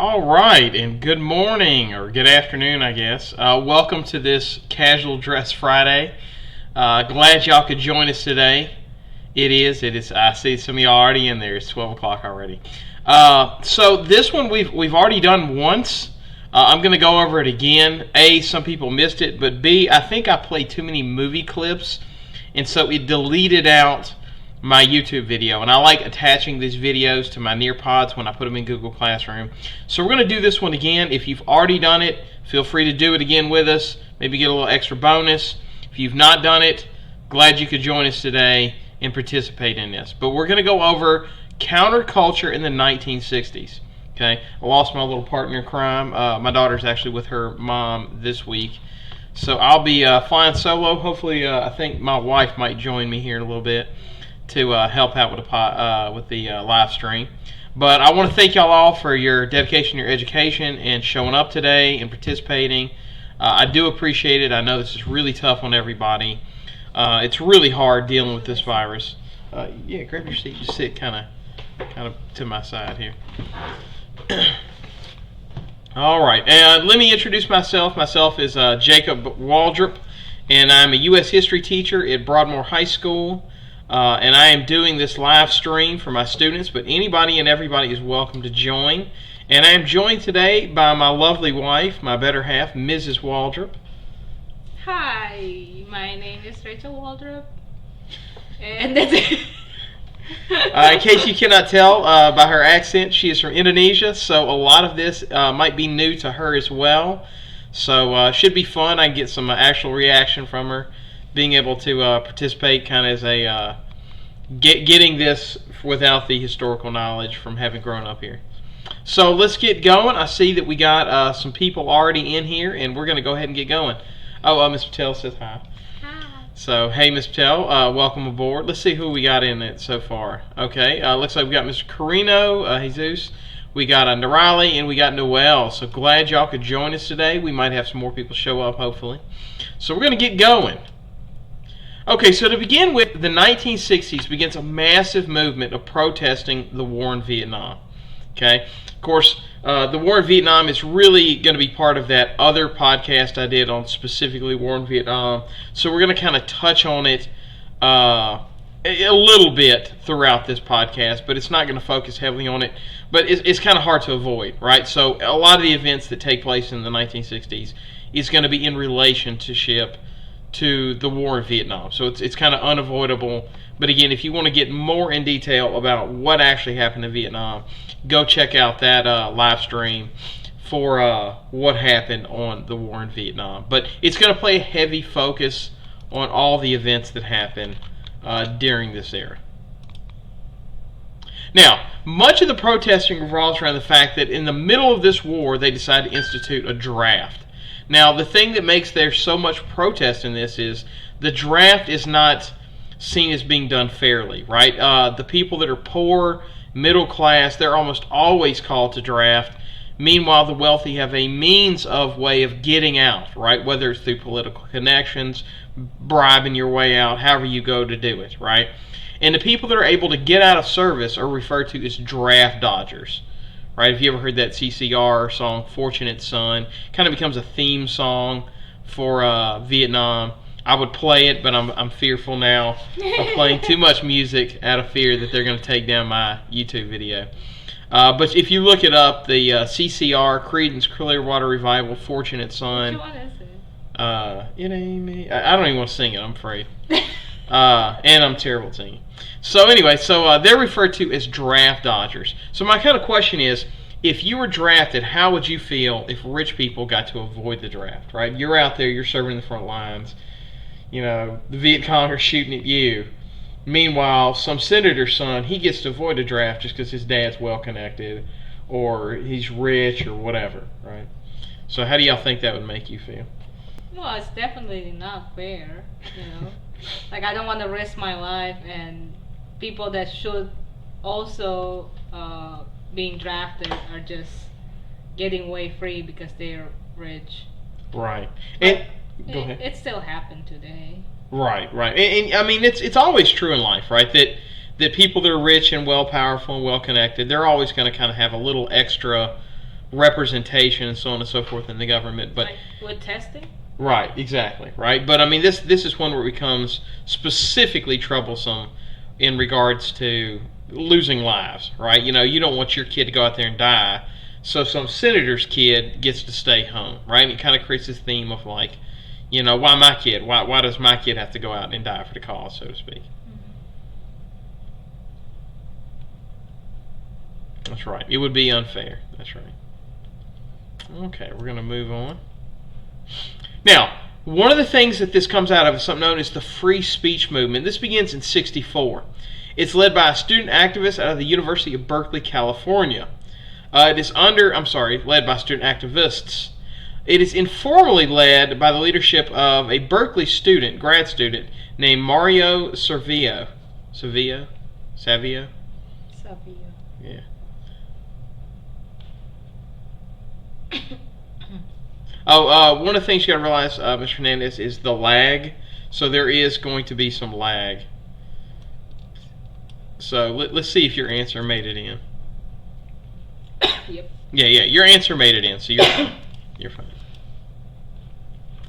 All right, and good morning, or good afternoon, I guess. Welcome to this Casual Dress Friday. Glad y'all could join us today. It is. I see some of y'all already in there. It's 12 o'clock already. So this one we've already done once. I'm going to go over it again. A, some people missed it, but B, I think I played too many movie clips, and so it deleted out my YouTube video, and I like attaching these videos to my Nearpods when I put them in Google Classroom. So we're going to do this one again. If you've already done it, feel free to do it again with us. Maybe get a little extra bonus. If you've not done it, glad you could join us today and participate in this. But we're going to go over counterculture in the 1960s. Okay, I lost my little partner in crime. My daughter's actually with her mom this week, so I'll be flying solo. Hopefully, I think my wife might join me here in a little bit to help out with the live stream. But I want to thank y'all all for your dedication, your education, and showing up today and participating. I do appreciate it. I know this is really tough on everybody. It's really hard dealing with this virus. Yeah, grab your seat. Just sit kind of to my side here. All right, let me introduce myself. Myself is Jacob Waldrop, and I'm a U.S. history teacher at Broadmoor High School. And I am doing this live stream for my students, but anybody and everybody is welcome to join. And I am joined today by my lovely wife, my better half, Mrs. Waldrop. Hi, my name is Rachel Waldrop, and that's it. In case you cannot tell by her accent, she is from Indonesia, so a lot of this might be new to her as well. So should be fun. I can get some actual reaction from her, being able to participate kind of as a getting this without the historical knowledge from having grown up here. So let's get going. I see that we got some people already in here, and we're going to go ahead and get going. Oh, Ms. Patel says hi. Hi. So, hey, Ms. Patel, welcome aboard. Let's see who we got in it so far. Okay, looks like we got Mr. Carino, Jesus. We got Nirali, and we got Noel. So glad y'all could join us today. We might have some more people show up, hopefully. So we're going to get going. Okay, so to begin with, the 1960s begins a massive movement of protesting the war in Vietnam. Okay, of course, the war in Vietnam is really going to be part of that other podcast I did on specifically war in Vietnam. So we're going to kind of touch on it a little bit throughout this podcast, but it's not going to focus heavily on it. But it's kind of hard to avoid, right? So a lot of the events that take place in the 1960s is going to be in relationship to the war in Vietnam. So it's kind of unavoidable. But again, if you want to get more in detail about what actually happened in Vietnam, go check out that live stream for what happened on the war in Vietnam. But it's going to play a heavy focus on all the events that happened during this era. Now, much of the protesting revolves around the fact that in the middle of this war, they decided to institute a draft. Now, the thing that makes there so much protest in this is the draft is not seen as being done fairly, right? The people that are poor, middle class, they're almost always called to draft. Meanwhile, the wealthy have a way of getting out, right? Whether it's through political connections, bribing your way out, however you go to do it, right? And the people that are able to get out of service are referred to as draft dodgers. Right? If you ever heard that CCR song, Fortunate Son, kind of becomes a theme song for Vietnam. I would play it, but I'm fearful now of playing too much music out of fear that they're going to take down my YouTube video. But if you look it up, the CCR, Creedence Clearwater Revival, Fortunate Son. Which one is it? It ain't me. I don't even want to sing it, I'm afraid. And I'm terrible at singing. So anyway, they're referred to as draft dodgers. So my kind of question is, if you were drafted, how would you feel if rich people got to avoid the draft, right? You're out there, you're serving in the front lines. You know, the Viet Cong are shooting at you. Meanwhile, some senator's son, he gets to avoid a draft just because his dad's well-connected or he's rich or whatever, right? So how do y'all think that would make you feel? Well, it's definitely not fair, you know. Like, I don't want to risk my life, and people that should also being drafted are just getting away free because they're rich. Right. But Go ahead. It still happened today. Right. And I mean, it's always true in life, right? That people that are rich and powerful and well connected, they're always going to kind of have a little extra representation and so on and so forth in the government. But like with testing. Right, exactly, right. But I mean, this is one where it becomes specifically troublesome in regards to losing lives, right? You know, you don't want your kid to go out there and die, so some senator's kid gets to stay home, right? And it kind of creates this theme of like, you know, why my kid? Why does my kid have to go out and die for the cause, so to speak? That's right. It would be unfair. That's right. Okay, we're going to move on. Now, one of the things that this comes out of is something known as the free speech movement. This begins in '64. It's led by a student activist out of the University of Berkeley, California. Led by student activists. It is informally led by the leadership of a Berkeley student, grad student, named Mario Savio. Yeah. One of the things you got to realize, Mr. Hernandez, is the lag. So there is going to be some lag. So let's see if your answer made it in. Yep. Yeah, your answer made it in, so you're fine. You're fine.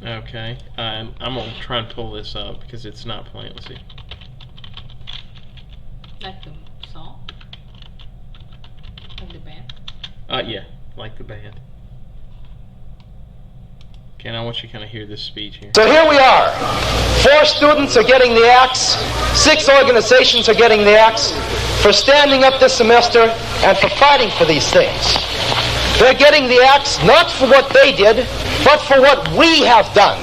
Okay, I'm going to try and pull this up because it's not playing. Let's see. Like the song? Like the band? Yeah, like the band. Okay, now I want you to kind of hear this speech here. So here we are. 4 students are getting the axe. 6 organizations are getting the axe for standing up this semester and for fighting for these things. They're getting the axe not for what they did, but for what we have done.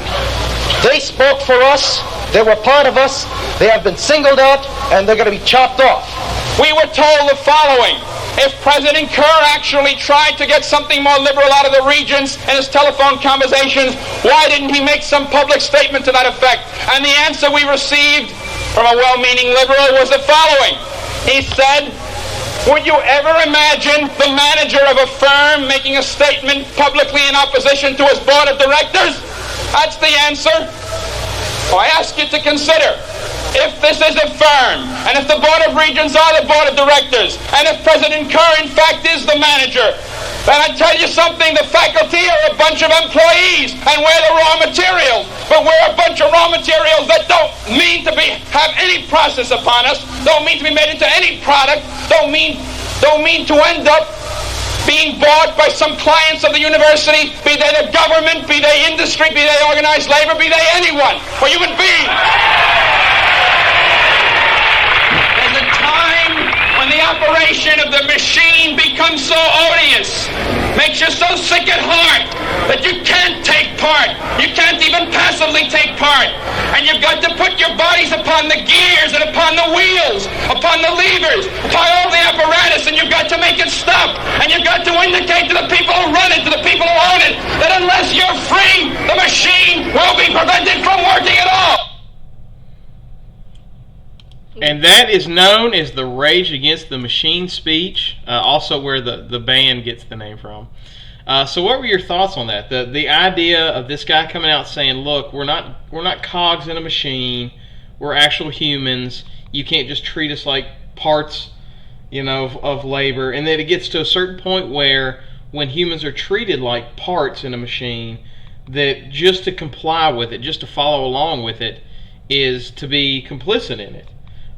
They spoke for us. They were part of us. They have been singled out, and they're going to be chopped off. We were told the following. If President Kerr actually tried to get something more liberal out of the regents in his telephone conversations, why didn't he make some public statement to that effect? And the answer we received from a well-meaning liberal was the following. He said, would you ever imagine the manager of a firm making a statement publicly in opposition to his board of directors? That's the answer. I ask you to consider, if this is a firm, and if the Board of Regents are the Board of Directors, and if President Kerr in fact is the manager, then I tell you something, the faculty are a bunch of employees, and we're the raw materials. But we're a bunch of raw materials that don't mean to have any process upon us, don't mean to be made into any product, don't mean to end up being bought by some clients of the university, be they the government, be they industry, be they organized labor, be they anyone, or human beings. There's a time when the operation of the machine becomes so odious, makes you so sick at heart that you can't take part. You can't even passively take part. And you've got to put your bodies upon the gears and upon the wheels, upon the levers, upon all the apparatus, and you've got to make it stop. And you've got to indicate to the people who run it, to the people who own it, that unless you're free, the machine will be prevented from working at all. And that is known as the Rage Against the Machine speech, also where the band gets the name from. So what were your thoughts on that? The idea of this guy coming out saying, look, we're not cogs in a machine, we're actual humans, you can't just treat us like parts, of labor, and then it gets to a certain point where when humans are treated like parts in a machine, that just to comply with it, just to follow along with it, is to be complicit in it.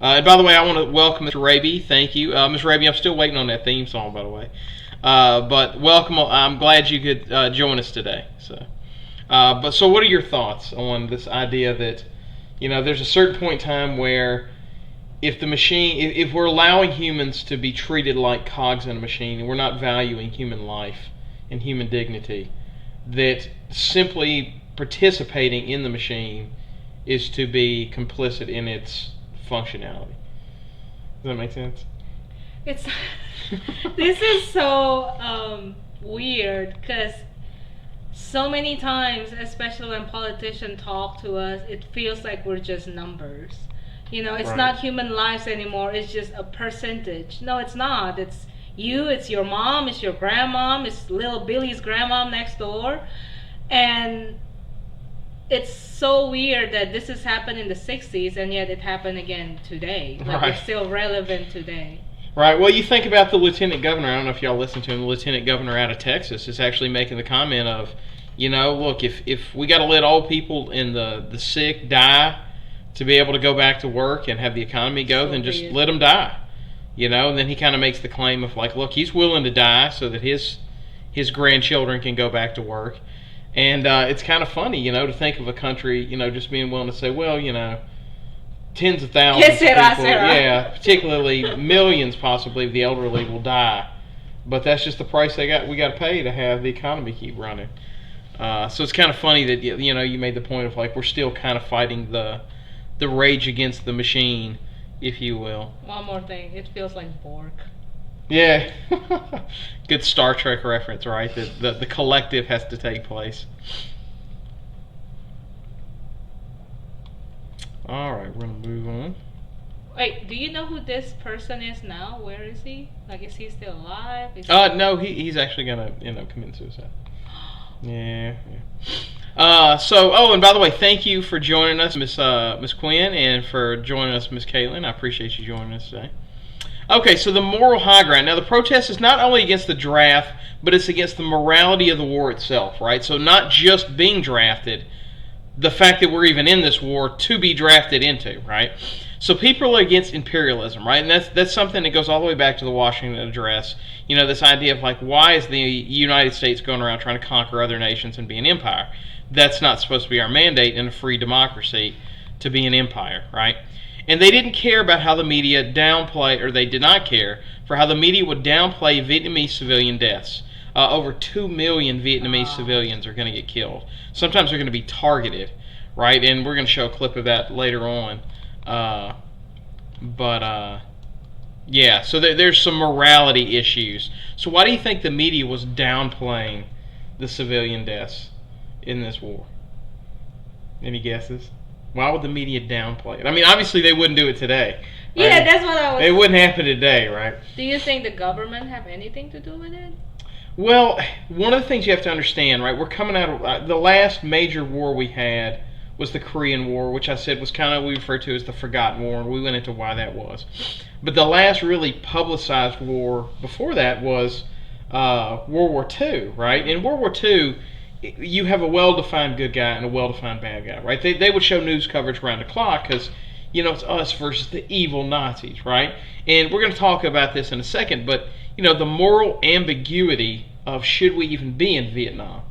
And by the way, I want to welcome Mr. Raby. Thank you. Ms. Raby, I'm still waiting on that theme song, by the way. But welcome. I'm glad you could join us today. So what are your thoughts on this idea that, there's a certain point in time where if we're allowing humans to be treated like cogs in a machine, and we're not valuing human life and human dignity, that simply participating in the machine is to be complicit in its functionality. Does that make sense? This is so weird, because so many times, especially when politicians talk to us, it feels like we're just numbers. It's Right. not human lives anymore. It's just a percentage. No, it's not. It's you, it's your mom, it's your grandmom, it's little Billy's grandmom next door. And it's so weird that this has happened in the 60s, and yet it happened again today. Like, Right. It's still relevant today. Right. Well, you think about the lieutenant governor. I don't know if y'all listen to him. The lieutenant governor out of Texas is actually making the comment of, look, if we got to let old people and the sick die to be able to go back to work and have the economy go, then just let them die. And then he kind of makes the claim of like, look, he's willing to die so that his grandchildren can go back to work. And it's kind of funny, to think of a country, just being willing to say, well, tens of thousands of people, particularly millions possibly of the elderly will die. But that's just the price we got to pay to have the economy keep running. So it's kind of funny that, you made the point of like, we're still kind of fighting the rage against the machine, if you will. One more thing, it feels like Borg. Yeah. Good Star Trek reference, right? The collective has to take place. Alright, we're going to move on. Wait, do you know who this person is now? Where is he? Like, is he still alive? No, he's actually going to end up committing suicide. Yeah. And by the way, thank you for joining us, Miss Quinn, and for joining us, Miss Caitlin. I appreciate you joining us today. Okay, so the moral high ground. Now, the protest is not only against the draft, but it's against the morality of the war itself, right? So not just being drafted, the fact that we're even in this war to be drafted into, right? So people are against imperialism, right? And that's something that goes all the way back to the Washington Address. This idea of like, why is the United States going around trying to conquer other nations and be an empire? That's not supposed to be our mandate in a free democracy, to be an empire, right? And they didn't care about how the media they did not care for how the media would downplay Vietnamese civilian deaths. Over 2 million Vietnamese civilians are going to get killed. Sometimes they're going to be targeted, right? And we're going to show a clip of that later on. So there's some morality issues. So why do you think the media was downplaying the civilian deaths in this war? Any guesses? Why would the media downplay it? I mean, obviously they wouldn't do it today. Right? Yeah, that's what I was... It wouldn't happen today, right? Do you think the government have anything to do with it? Well, one of the things you have to understand, right, we're coming out of... the last major war we had was the Korean War, which I said was kind of, we referred to as the Forgotten War, and we went into why that was. But the last really publicized war before that was World War II, right? In World War II, you have a well-defined good guy and a well-defined bad guy, right? They would show news coverage around the clock because, it's us versus the evil Nazis, right? And we're going to talk about this in a second, but, the moral ambiguity of should we even be in Vietnam,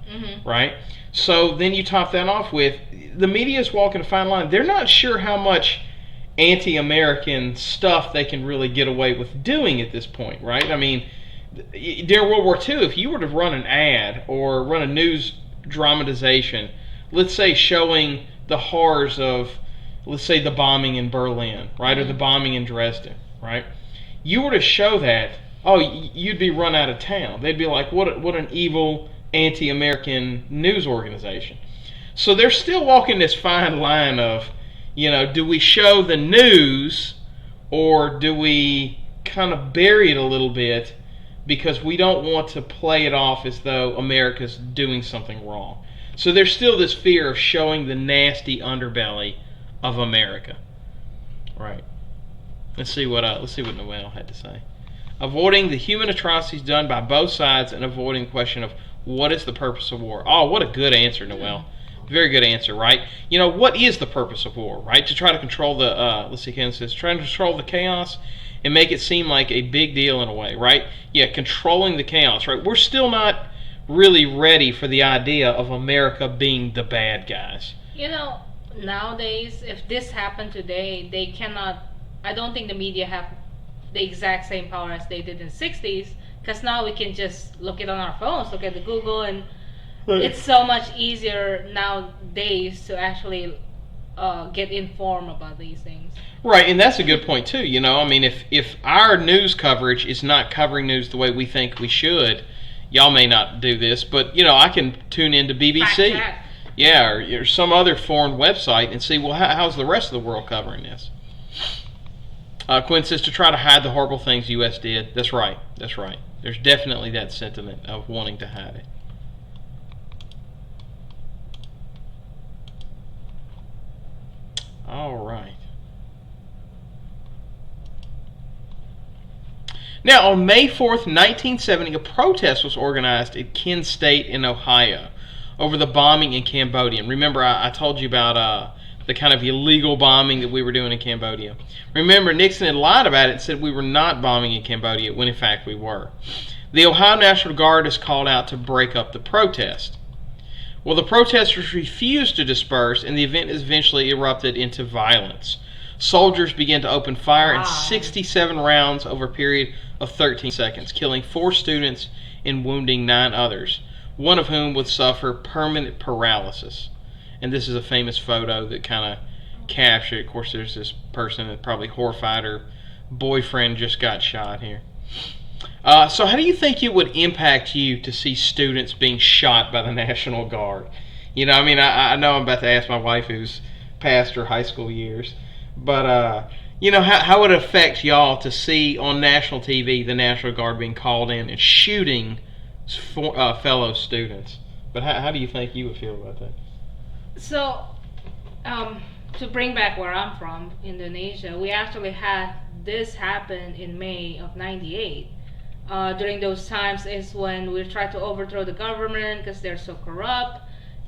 right? So then you top that off with the media is walking a fine line. They're not sure how much anti-American stuff they can really get away with doing at this point, right? I mean, during World War II, if you were to run an ad or run a news dramatization, let's say showing the horrors of, let's say, the bombing in Berlin, right, or the bombing in Dresden, right, you were to show that, you'd be run out of town. They'd be like, what an evil anti-American news organization. So they're still walking this fine line of, do we show the news or do we kind of bury it a little bit because we don't want to play it off as though America's doing something wrong. So there's still this fear of showing the nasty underbelly of America. Right. Let's see what Noel had to say. Avoiding the human atrocities done by both sides and avoiding the question of what is the purpose of war. Oh, what a good answer, Noel. Very good answer, right? What is the purpose of war, right? To try to control Ken says, trying to control the chaos and make it seem like a big deal in a way, right? Yeah, controlling the chaos, right? We're still not really ready for the idea of America being the bad guys. Nowadays, if this happened today, they cannot... I don't think the media have the exact same power as they did in the 60s, because now we can just look it on our phones, look at the Google, and it's so much easier nowadays to actually get informed about these things. Right, and that's a good point too. I mean, if our news coverage is not covering news the way we think we should, y'all may not do this, but I can tune into BBC, or some other foreign website and see, well, how's the rest of the world covering this? Quinn says to try to hide the horrible things the U.S. did. That's right. There's definitely that sentiment of wanting to hide it. All right. Now, on May 4th, 1970, a protest was organized at Keene State in Ohio over the bombing in Cambodia. And remember, I told you about the kind of illegal bombing that we were doing in Cambodia. Remember, Nixon had lied about it and said we were not bombing in Cambodia, when in fact we were. The Ohio National Guard is called out to break up the protest. Well, the protesters refused to disperse, and the event eventually erupted into violence. Soldiers began to open fire in 67 rounds over a period of 13 seconds, killing 4 students and wounding 9 others, one of whom would suffer permanent paralysis. And this is a famous photo that kind of captured it. Of course, there's this person that probably horrified her boyfriend just got shot here. So how do you think it would impact you to see students being shot by the National Guard? You know, I mean, I know I'm about to ask my wife who's past her high school years, but, you know, how would it affect y'all to see on national TV the National Guard being called in and shooting fellow students? But how do you think you would feel about that? So, to bring back where I'm from, Indonesia, we actually had this happen in May of '98. During those times is when we tried to overthrow the government because they're so corrupt,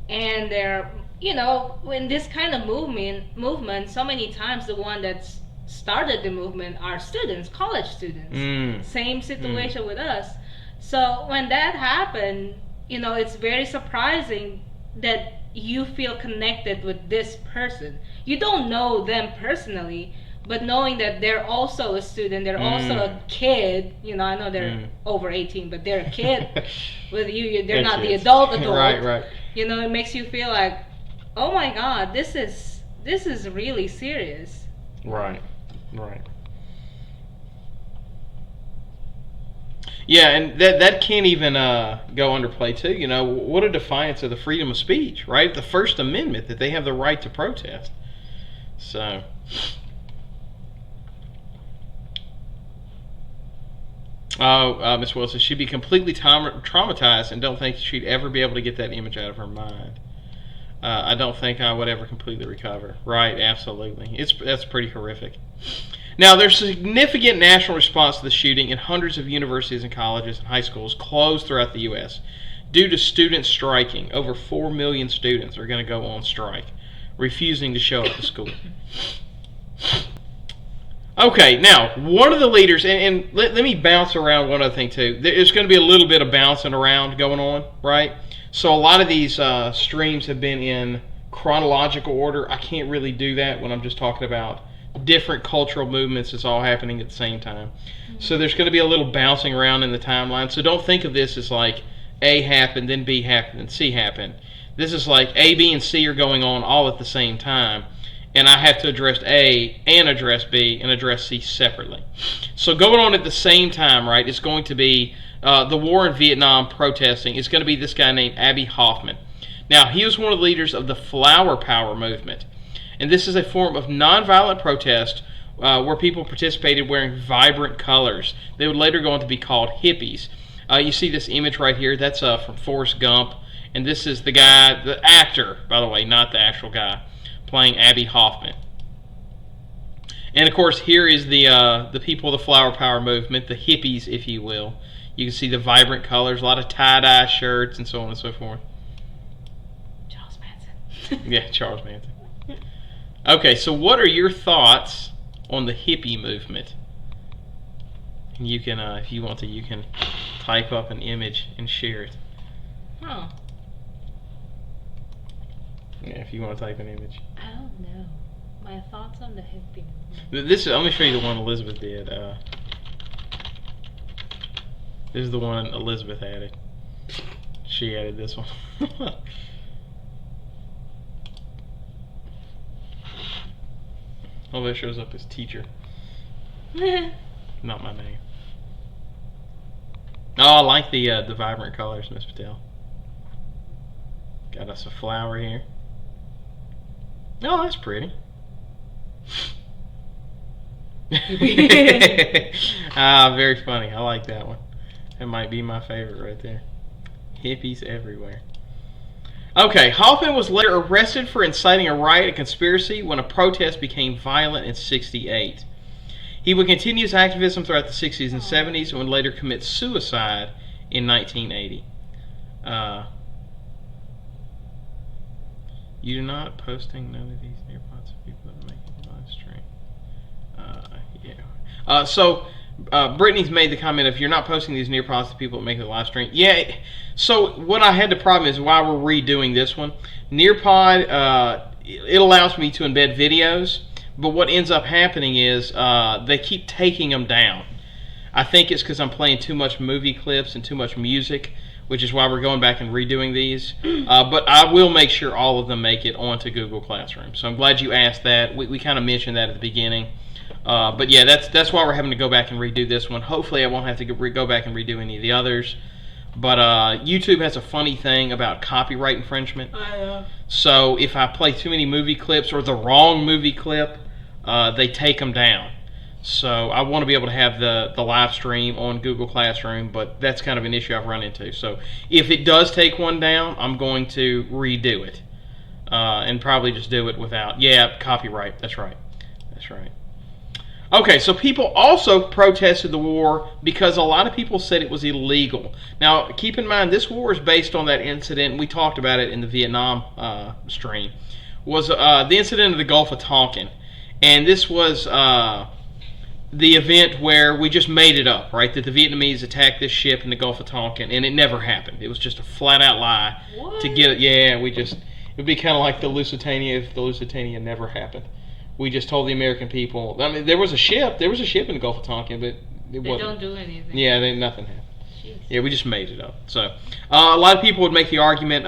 and they're, you know, in this kind of movement, so many times the one that's started the movement are students, college students. Same situation with us. So when that happened, you know, it's very surprising that you feel connected with this person. You don't know them personally, but knowing that they're also a student, they're also a kid, you know, I know they're over 18, but they're a kid with you, they're not the adult. Right. You know, it makes you feel like, oh my God, this is really serious. Right. Yeah, and that can't even go underplay too. You know, what a defiance of the freedom of speech, right? The First Amendment, that they have the right to protest. So, Miss Wilson, she'd be completely traumatized and don't think she'd ever be able to get that image out of her mind. I don't think I would ever completely recover. Right, absolutely. That's pretty horrific. Now, there's a significant national response to the shooting, and hundreds of universities and colleges and high schools closed throughout the U.S. due to students striking. Over 4 million students are going to go on strike, refusing to show up to school. Okay, now, one of the leaders, and let me bounce around one other thing too. There's going to be a little bit of bouncing around going on, right? So a lot of these streams have been in chronological order. I can't really do that when I'm just talking about different cultural movements that's all happening at the same time. So there's going to be a little bouncing around in the timeline. So don't think of this as like A happened, then B happened, then C happened. This is like A, B, and C are going on all at the same time, and I have to address A and address B and address C separately. So going on at the same time, right, it's going to be the war in Vietnam protesting. It's going to be this guy named Abbie Hoffman. Now, he was one of the leaders of the Flower Power movement. And this is a form of nonviolent protest where people participated wearing vibrant colors. They would later go on to be called hippies. You see this image right here. That's from Forrest Gump. And this is the guy, the actor, by the way, not the actual guy, playing Abbie Hoffman. And, of course, here is the people of the Flower Power movement, the hippies, if you will. You can see the vibrant colors, a lot of tie-dye shirts, and so on and so forth. Charles Manson. Yeah, Charles Manson. Okay, so what are your thoughts on the hippie movement? You can, if you want to, you can type up an image and share it. Huh. Yeah, if you want to type an image. I don't know. My thoughts on the hippie movement. This is, let me show you the one Elizabeth did. This is the one Elizabeth added. She added this one. Oh, that shows up as teacher. Not my name. Oh, I like the vibrant colors, Miss Patel. Got us a flower here. Oh, that's pretty. Very funny. I like that one. That might be my favorite right there. Hippies everywhere. Okay, Hoffman was later arrested for inciting a riot and conspiracy when a protest became violent in '68. He would continue his activism throughout the 60s and 70s and would later commit suicide in 1980. You're not posting none of these nearpots of people that are making the live stream. So Brittany's made the comment, if you're not posting these nearpots of people that make the live stream. Yeah, so what I had the problem is why we're redoing this one. Nearpod, it allows me to embed videos, but what ends up happening is they keep taking them down. I think it's because I'm playing too much movie clips and too much music, which is why we're going back and redoing these. But I will make sure all of them make it onto Google Classroom. So I'm glad you asked that. We kind of mentioned that at the beginning. But yeah, that's why we're having to go back and redo this one. Hopefully I won't have to go back and redo any of the others. But YouTube has a funny thing about copyright infringement. So if I play too many movie clips or the wrong movie clip, they take them down. So I want to be able to have the live stream on Google Classroom, but that's kind of an issue I've run into. So if it does take one down, I'm going to redo it and probably just do it without. Yeah, copyright. That's right. That's right. Okay, so people also protested the war because a lot of people said it was illegal. Now, keep in mind, this war is based on that incident. We talked about it in the Vietnam stream. Was the incident of the Gulf of Tonkin. And this was the event where we just made it up, right? That the Vietnamese attacked this ship in the Gulf of Tonkin, and it never happened. It was just a flat-out lie. What? To get it. Yeah, it would be kind of like the Lusitania if the Lusitania never happened. We just told the American people. I mean, there was a ship in the Gulf of Tonkin, but they don't do anything. Yeah, nothing happened. Jeez. Yeah, we just made it up. So a lot of people would make the argument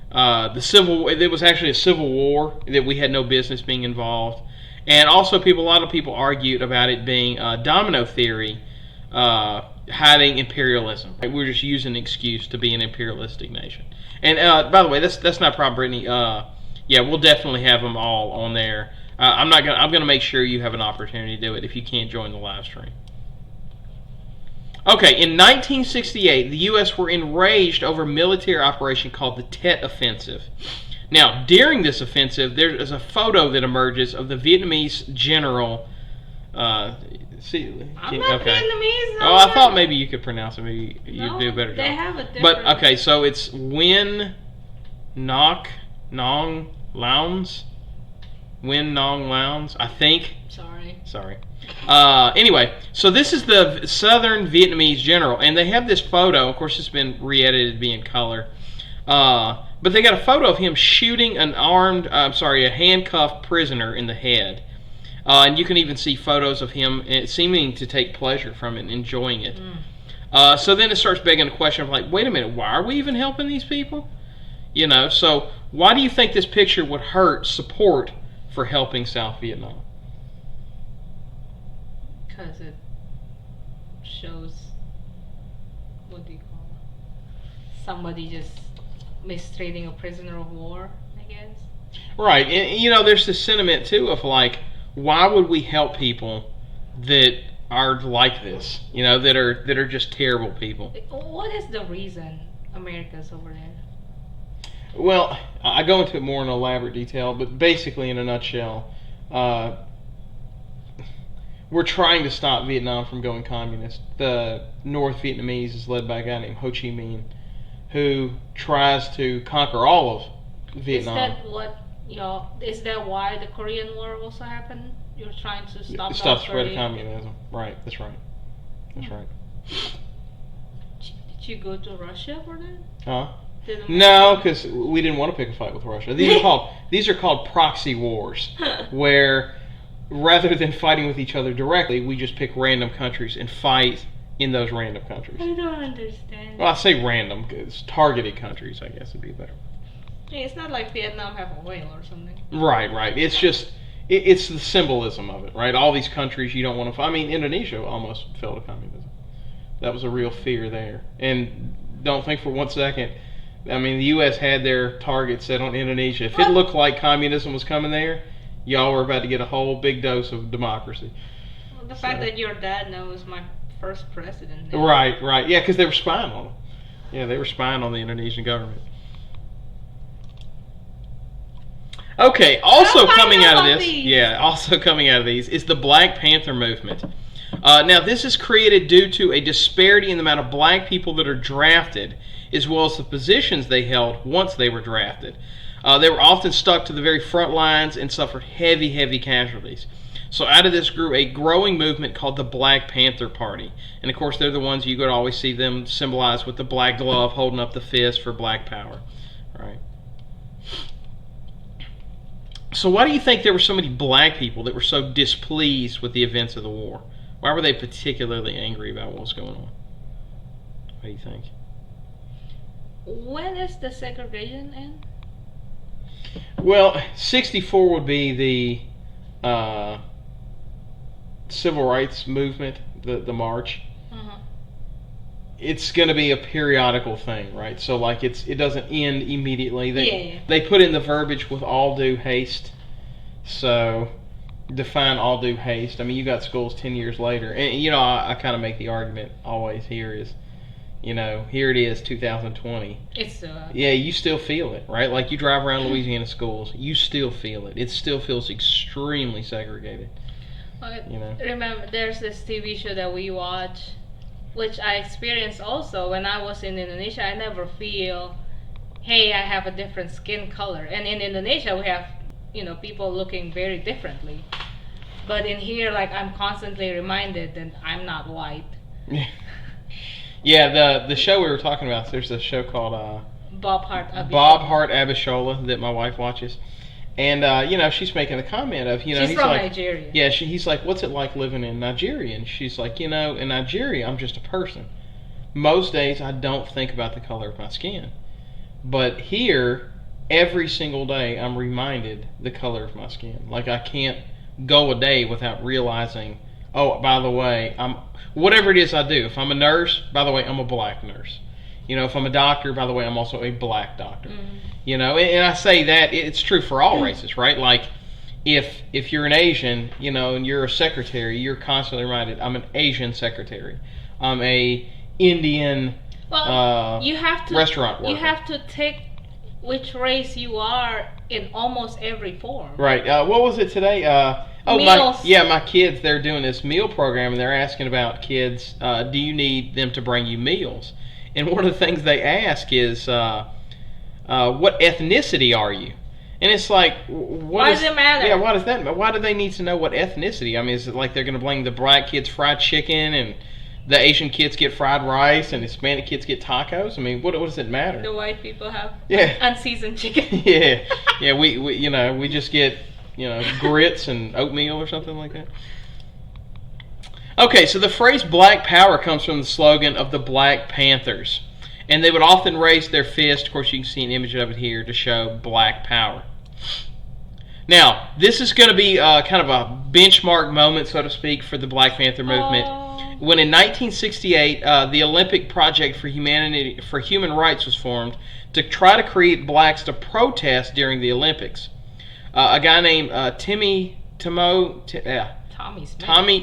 it was actually a civil war, that we had no business being involved, and also a lot of people argued about it being domino theory, hiding imperialism. Right? We're just using an excuse to be an imperialistic nation. And by the way, that's not a problem, Brittany. Yeah, we'll definitely have them all on there. I'm gonna make sure you have an opportunity to do it if you can't join the live stream. Okay, in 1968, the U.S. were enraged over a military operation called the Tet Offensive. Now, during this offensive, there is a photo that emerges of the Vietnamese general. I'm not Vietnamese. I thought maybe you could pronounce it. Maybe you'd do a better job. They have a different. But okay, so it's Nguyen Ngoc Nong Lowndes. Nguyen Nong Lowndes, I think. Sorry. Anyway, so this is the Southern Vietnamese general, and they have this photo. Of course, it's been re-edited to be in color. But they got a photo of him shooting a handcuffed prisoner in the head. And you can even see photos of him seeming to take pleasure from it and enjoying it. So then it starts begging the question of, like, wait a minute, why are we even helping these people? So why do you think this picture would hurt support for helping South Vietnam? Because it shows, what do you call it? Somebody just mistreating a prisoner of war, I guess. Right, and there's this sentiment too of, like, why would we help people that are like this? That are just terrible people. What is the reason America's over there? Well, I go into it more in elaborate detail, but basically, in a nutshell, we're trying to stop Vietnam from going communist. The North Vietnamese is led by a guy named Ho Chi Minh, who tries to conquer all of Vietnam. Is that why the Korean War also happened? You're trying to stop the spread of communism. Right, that's right. Did you go to Russia for that? Huh? No, because we didn't want to pick a fight with Russia. These are called proxy wars, where rather than fighting with each other directly, we just pick random countries and fight in those random countries. I don't understand. Well, I say random because targeted countries, I guess, would be better. Yeah, it's not like Vietnam have a whale or something. Right. It's just it's the symbolism of it, right? All these countries you don't want to fight. I mean, Indonesia almost fell to communism. That was a real fear there. And don't think for 1 second. I mean, the U.S. had their target set on Indonesia. If it looked like communism was coming there, y'all were about to get a whole big dose of democracy. Well, the fact that your dad knows my first president. Right. Yeah, because they were spying on him. Yeah, they were spying on the Indonesian government. Okay, also Oh, I coming know out of about this, these. also coming out of these is the Black Panther movement. Now, this is created due to a disparity in the amount of black people that are drafted, as well as the positions they held once they were drafted. They were often stuck to the very front lines and suffered heavy, heavy casualties. So out of this grew a growing movement called the Black Panther Party. And of course, they're the ones you could always see them symbolized with the black glove holding up the fist for black power. Right. So why do you think there were so many black people that were so displeased with the events of the war? Why were they particularly angry about what was going on? What do you think? When is the segregation end? Well, 64 would be the civil rights movement, the march. Uh-huh. It's going to be a periodical thing, right? So like it doesn't end immediately. Yeah. They put in the verbiage with all due haste. So define all due haste. I mean, you got schools 10 years later, and you know I kind of make the argument always here is, you know, here it is 2020. It's Yeah, you still feel it, right? Like you drive around Louisiana schools, you still feel it. It still feels extremely segregated. You know. Remember, there's this TV show that we watch, which I experienced also when I was in Indonesia. I never feel, hey, I have a different skin color. And in Indonesia, we have, you know, people looking very differently. But in here, like, I'm constantly reminded that I'm not white. Yeah, the show we were talking about, there's a show called Bob Hart Abishola that my wife watches. And, you know, she's making a comment of, you know, She's he's from like, Nigeria. Yeah, he's like, what's it like living in Nigeria? And she's like, you know, in Nigeria, I'm just a person. Most days, I don't think about the color of my skin. But here, every single day, I'm reminded the color of my skin. Like, I can't go a day without realizing, oh, by the way, whatever it is I do. If I'm a nurse, by the way, I'm a black nurse. You know, if I'm a doctor, by the way, I'm also a black doctor. Mm-hmm. You know, and I say that it's true for all races, right? Like, if you're an Asian, you know, and you're a secretary, you're constantly reminded, I'm an Asian secretary. I'm a Indian you have to, restaurant worker. You have to take which race you are in almost every form. Right. What was it today? Meals. My kids, they're doing this meal program, and they're asking about kids, do you need them to bring you meals? And one of the things they ask is, what ethnicity are you? And it's like, why does it matter? Yeah, why does that matter? Why do they need to know what ethnicity? I mean, is it like they're going to bring the black kids fried chicken and the Asian kids get fried rice and the Hispanic kids get tacos? I mean, what does it matter? The white people have Yeah. unseasoned chicken. Yeah, we you know, we just get, you know, grits and oatmeal or something like that. Okay, so the phrase Black Power comes from the slogan of the Black Panthers. And they would often raise their fist, of course you can see an image of it here, to show Black Power. Now, this is going to be kind of a benchmark moment, so to speak, for the Black Panther movement. When in 1968, the Olympic Project for Human Rights was formed to try to create blacks to protest during the Olympics. A guy named Tommy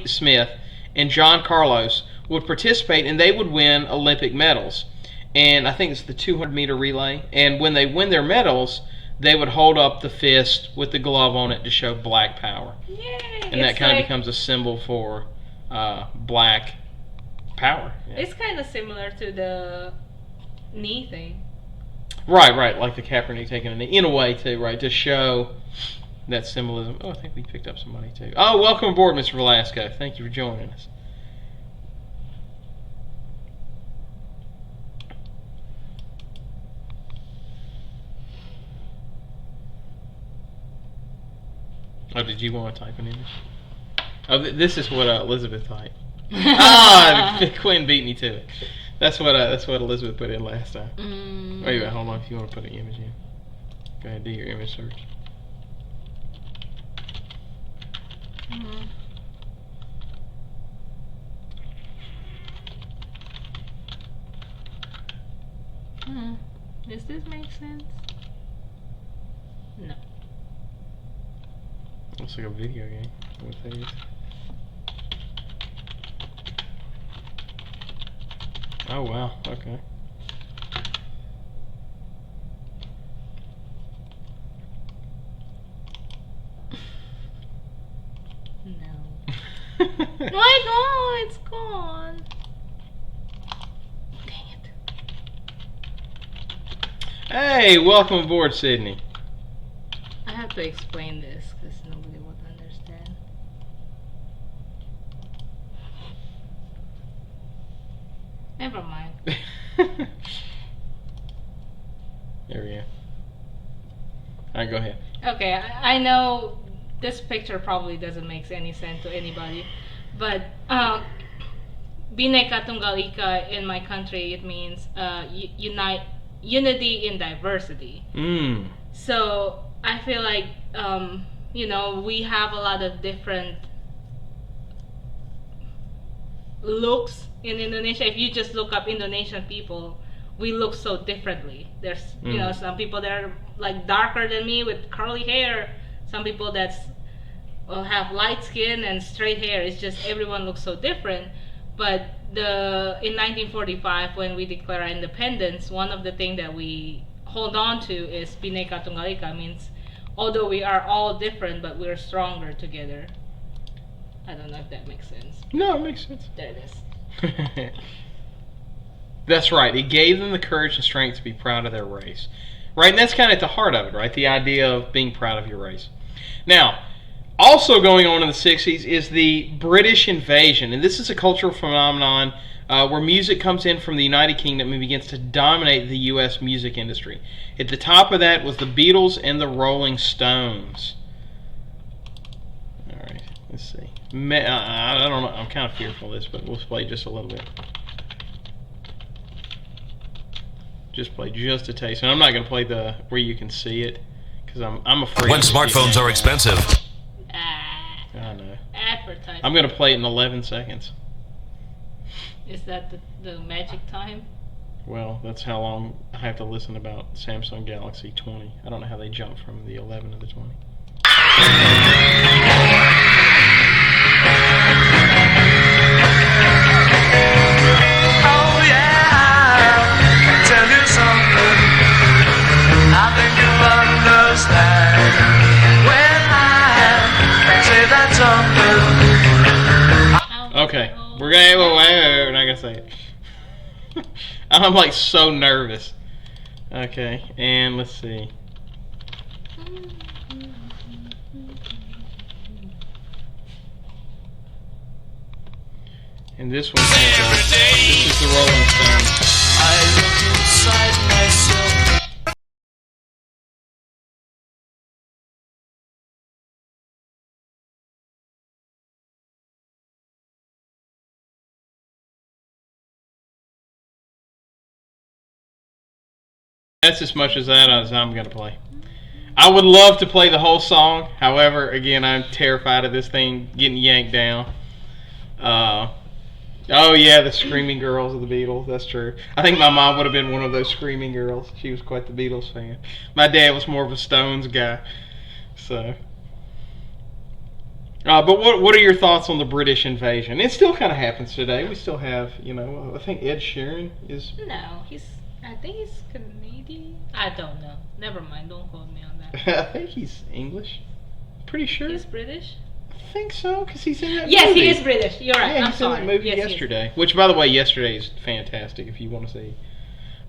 Smith and John Carlos would participate, and they would win Olympic medals. And I think it's the 200-meter relay. And when they win their medals, they would hold up the fist with the glove on it to show Black Power. Yay! And that kind of becomes a symbol for Black Power. Yeah. It's kind of similar to the knee thing. Right, like the Kaepernick taking a knee. In a way, too, right, to show that symbolism. Oh, I think we picked up somebody, too. Oh, welcome aboard, Mr. Velasco. Thank you for joining us. Oh, did you want to type an image? Oh, this is what Elizabeth typed. Quinn beat me to it. That's what Elizabeth put in last time. Wait a minute, hold on. If you want to put an image in, go ahead, do your image search. Does this make sense? No. Looks like a video game with these. Oh wow, okay. My God, it's gone. Dang it. Hey, welcome aboard, Sydney. I have to explain this because nobody would understand. Never mind. There we go. Alright, go ahead. Okay, I know this picture probably doesn't make any sense to anybody, but Bhinneka Tunggal Ika in my country, it means unity in diversity. So I feel like we have a lot of different looks in Indonesia. If you just look up Indonesian people, we look so differently. There's some people that are like darker than me with curly hair, some people that's have light skin and straight hair. It's just everyone looks so different. But in 1945, when we declare our independence, one of the things that we hold on to is Bhinneka Tunggal Ika. Means although we are all different, but we're stronger together. I don't know if that makes sense. No, it makes sense. There it is. That's right. It gave them the courage and strength to be proud of their race. Right? And that's kind of at the heart of it, right? The idea of being proud of your race. Now, also going on in the 60s is the British invasion. And this is a cultural phenomenon where music comes in from the United Kingdom and begins to dominate the U.S. music industry. At the top of that was the Beatles and the Rolling Stones. All right, let's see. I don't know. I'm kind of fearful of this, but we'll play just a little bit. Just play just a taste. And I'm not going to play the where you can see it because I'm afraid. When smartphones are expensive. I know. Advertising. I'm going to play it in 11 seconds. Is that the magic time? Well, that's how long I have to listen about Samsung Galaxy 20. I don't know how they jump from the 11 to the 20. Oh yeah, tell you something. I think you'll understand when I say that something. Okay, we're gonna we're not gonna say it. I'm like so nervous. Okay, and let's see. And this one, this is the Rolling Stones. I look inside myself. That's as much as that as I'm going to play. I would love to play the whole song. However, again, I'm terrified of this thing getting yanked down. Oh yeah, the screaming girls of the Beatles. That's true. I think my mom would have been one of those screaming girls. She was quite the Beatles fan. My dad was more of a Stones guy. So, but what are your thoughts on the British invasion? It still kind of happens today. We still have, I think Ed Sheeran is. No, I think he's Canadian. I don't know. Never mind. Don't quote me on that. I think he's English. Pretty sure. He's British. I think so, because he's in that Yes, movie. he is British. You're right. Yeah, I'm he's sorry. in that movie Yes, yesterday. Which, by the way, yesterday is fantastic. If you want to see.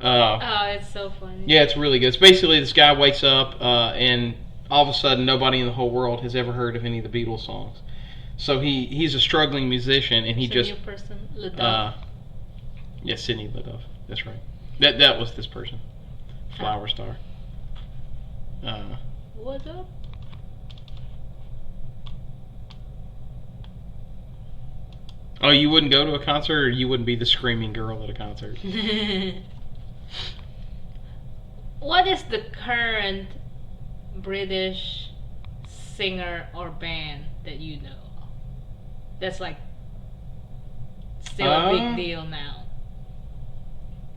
Oh, it's so funny. Yeah, it's really good. It's basically this guy wakes up and all of a sudden nobody in the whole world has ever heard of any of the Beatles songs. So he's a struggling musician and he just. New person, Leduc. Yeah, Sidney Leduc. That's right. That was this person, Flower Star. What up? Oh, you wouldn't go to a concert, or you wouldn't be the screaming girl at a concert? What is the current British singer or band that you know of? That's like still a big deal now.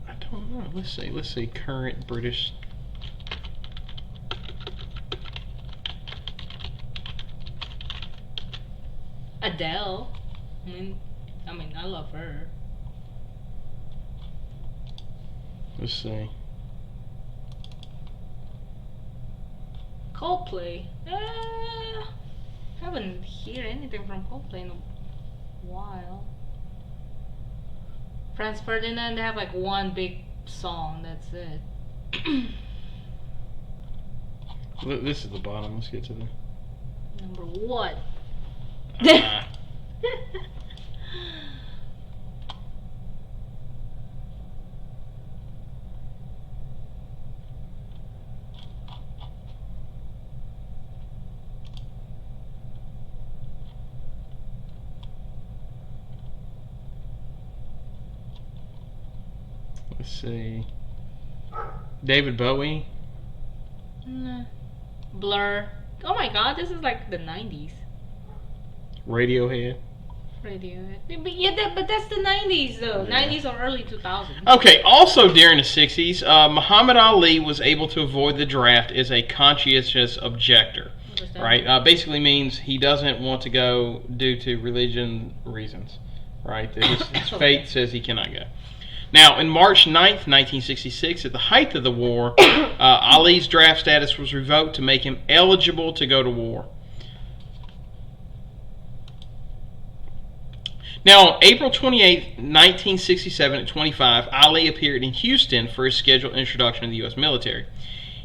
I don't know. Let's see. Current British. Adele. I mean, I love her. Let's see. Coldplay. Haven't heard anything from Coldplay while. Franz Ferdinand, they have like one big song. That's it. This is the bottom. Let's get to the Number one. Let's see. David Bowie. Nah. Blur. Oh my god, this is like the 90s. Radiohead. Radiohead. But that's the 90s though. Yeah. 90s or early 2000s. Okay, also during the 60s, Muhammad Ali was able to avoid the draft as a conscientious objector. What does that Right? mean? Basically means he doesn't want to go due to religion reasons. Right? That his faith says he cannot go. Now, in March 9th, 1966, at the height of the war, Ali's draft status was revoked to make him eligible to go to war. Now, on April 28th, 1967, at 25, Ali appeared in Houston for his scheduled introduction to the U.S. military.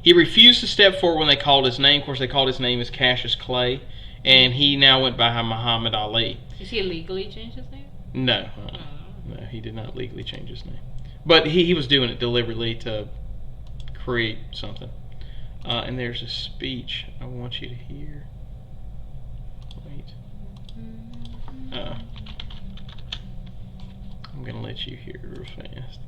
He refused to step forward when they called his name. Of course, they called his name as Cassius Clay, and he now went by Muhammad Ali. Did he legally change his name? No. No, he did not legally change his name. But he was doing it deliberately to create something. And there's a speech I want you to hear. Wait. I'm going to let you hear it real fast.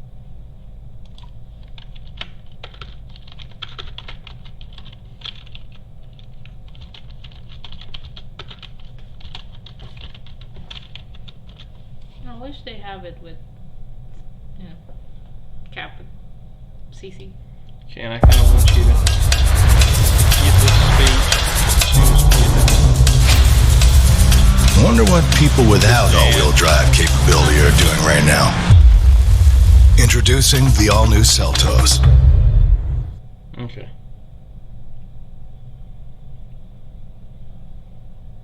I wish they have it with, Cap CC. Okay, and I kind of want you to get this speech. Wonder what people without all-wheel drive capability are doing right now. Introducing the all-new Seltos. Okay.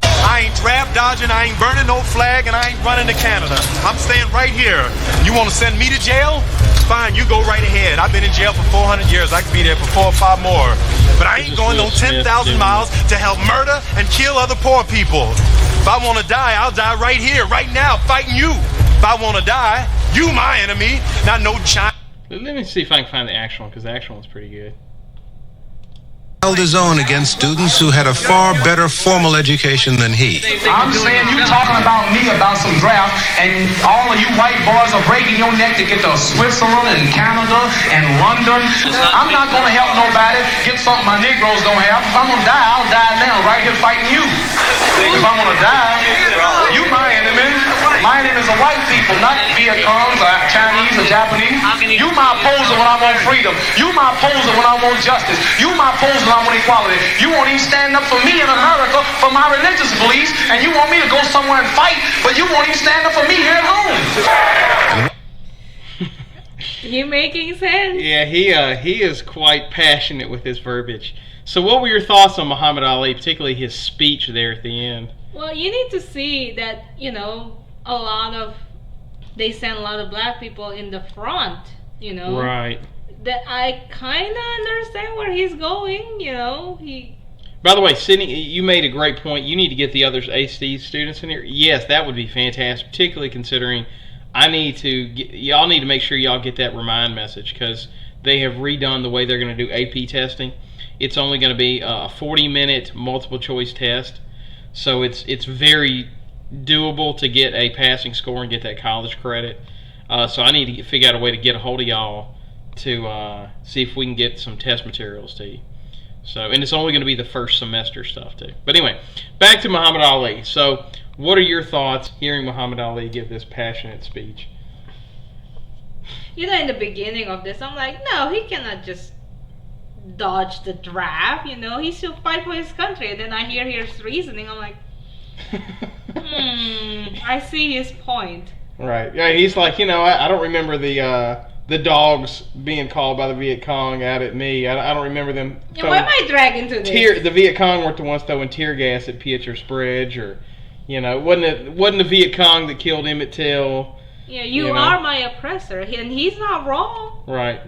I ain't draft dodging, I ain't burning no flag, and I ain't running to Canada. I'm staying right here. You want to send me to jail? Fine, you go right ahead. I've been in jail for 400 years. I could be there for 4 or 5 more. But I ain't going no 10,000 miles to help murder and kill other poor people. If I want to die, I'll die right here, right now, fighting you. If I want to die, you my enemy, not no China. Let me see if I can find the actual one, because the actual one's pretty good. Held his own against students who had a far better formal education than he. I'm saying you talking about me about some draft, and all of you white boys are breaking your neck to get to Switzerland and Canada and London. I'm not going to help nobody get something my Negroes don't have. If I'm going to die, I'll die now, right here fighting you. If I'm going to die, you my enemy. My enemy is the white people, not Viet Congs or Chinese or Japanese. You my opposer when I want freedom. You my opposer when I want justice. You my opposer when I want equality. You won't even stand up for me in America for my religious beliefs, and you want me to go somewhere and fight, but you won't even stand up for me here at home. You making sense? Yeah, he is quite passionate with his verbiage. So what were your thoughts on Muhammad Ali, particularly his speech there at the end? Well, you need to see that, they send a lot of black people in the front, Right. That I kind of understand where he's going, By the way, Sydney, you made a great point. You need to get the other AC students in here. Yes, that would be fantastic, particularly considering y'all need to make sure y'all get that remind message, because they have redone the way they're going to do AP testing. It's only going to be a 40-minute multiple choice test, so it's very doable to get a passing score and get that college credit. So I need to figure out a way to get a hold of y'all to see if we can get some test materials to you. So, and it's only going to be the first semester stuff too. But anyway, back to Muhammad Ali. So, what are your thoughts hearing Muhammad Ali give this passionate speech? In the beginning of this, I'm like, no, he cannot just dodge the draft, he should fight for his country. And then I hear his reasoning, I'm like, I see his point. Right. Yeah, he's like, I don't remember the dogs being called by the Viet Cong out at me. I don't remember them. Why am I dragging to this? The Viet Cong weren't the ones throwing tear gas at Pieter's Bridge, or You know, wasn't the Viet Cong that killed Emmett Till. Yeah, you are my oppressor, and he's not wrong. Right.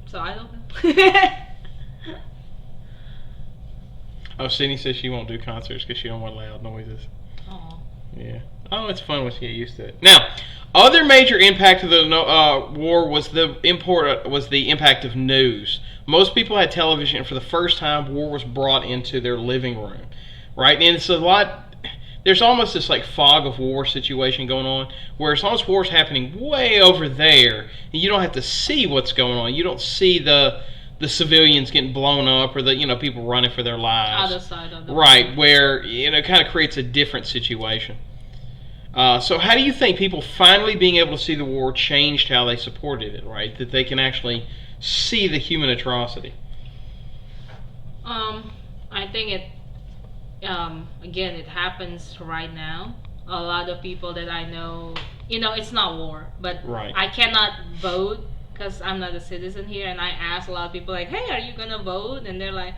So I don't know. Oh, Sydney says she won't do concerts because she don't want loud noises. Oh. Yeah. Oh, it's fun once you get used to it. Now, other major impact of the war was the impact of news. Most people had television, and for the first time, war was brought into their living room, right? And it's a lot. There's almost this like fog of war situation going on, where as long as war's happening way over there, and you don't have to see what's going on. You don't see the civilians getting blown up or the people running for their lives. Other side of the right, where it kind of creates a different situation. So how do you think people finally being able to see the war changed how they supported it, right? That they can actually see the human atrocity? I think it again, it happens right now. A lot of people that I know, it's not war, but right. I cannot vote because I'm not a citizen here, and I ask a lot of people like, hey, are you gonna vote? And they're like,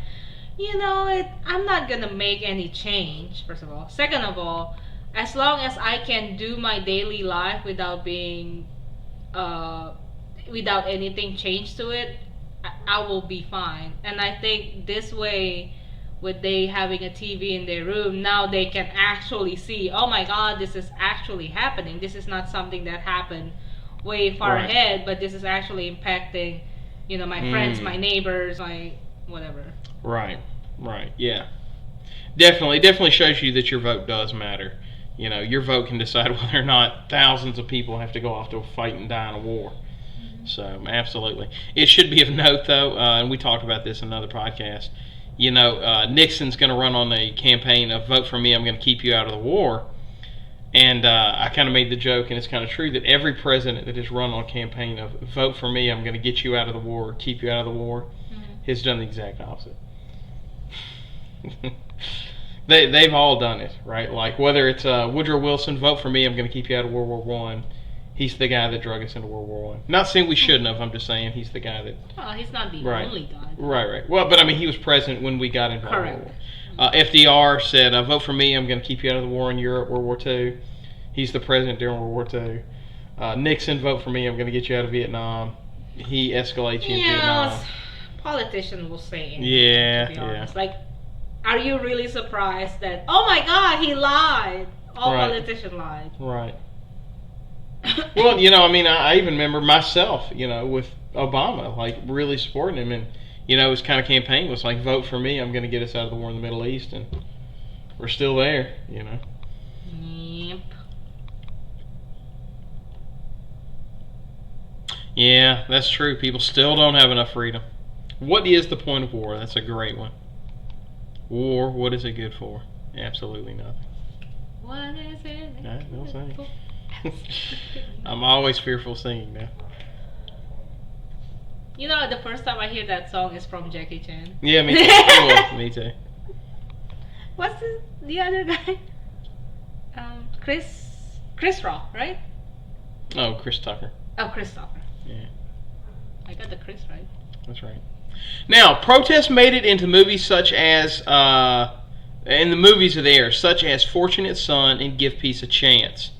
I'm not gonna make any change, first of all. Second of all, as long as I can do my daily life without being without anything changed to it, I will be fine. And I think this way, with they having a TV in their room, now they can actually see, oh my God, this is actually happening. This is not something that happened way far ahead, but this is actually impacting, my friends, my neighbors, my whatever. Right, yeah. Definitely shows you that your vote does matter. Your vote can decide whether or not thousands of people have to go off to a fight and die in a war. So, absolutely. It should be of note, though, and we talked about this in another podcast, Nixon's going to run on a campaign of vote for me, I'm going to keep you out of the war. And I kind of made the joke, and it's kind of true, that every president that has run on a campaign of vote for me, I'm going to get you out of the war, keep you out of the war, has done the exact opposite. They've all done it, right? Like whether it's Woodrow Wilson, vote for me, I'm going to keep you out of World War I. He's the guy that drug us into World War I. Not saying we shouldn't have, I'm just saying he's the guy that... Well, he's not the only guy. Right. Well, but I mean, he was president when we got into World Correct. War. FDR said, vote for me, I'm going to keep you out of the war in Europe, World War II. He's the president during World War II. Nixon, vote for me, I'm going to get you out of Vietnam. He escalates you in Vietnam. Politicians will say anything, yeah, to be honest. Like, are you really surprised that, oh my God, he lied? All politicians lied. Right. Well, I even remember myself, with Obama, like really supporting him, and his kind of campaign was like, vote for me, I'm going to get us out of the war in the Middle East, and we're still there, Yep. Yeah, that's true. People still don't have enough freedom. What is the point of war? That's a great one. War, what is it good for? Absolutely nothing. What is it? Don't sing. I'm always fearful singing now. The first time I hear that song is from Jackie Chan. Yeah, me too. Cool. Me too. What's the other guy? Chris Rock, right? Oh, Chris Tucker. Oh, Chris Tucker. Yeah. I got the Chris right. That's right. Now, protests made it into movies such as, in the movies of the era, such as Fortunate Son and Give Peace a Chance.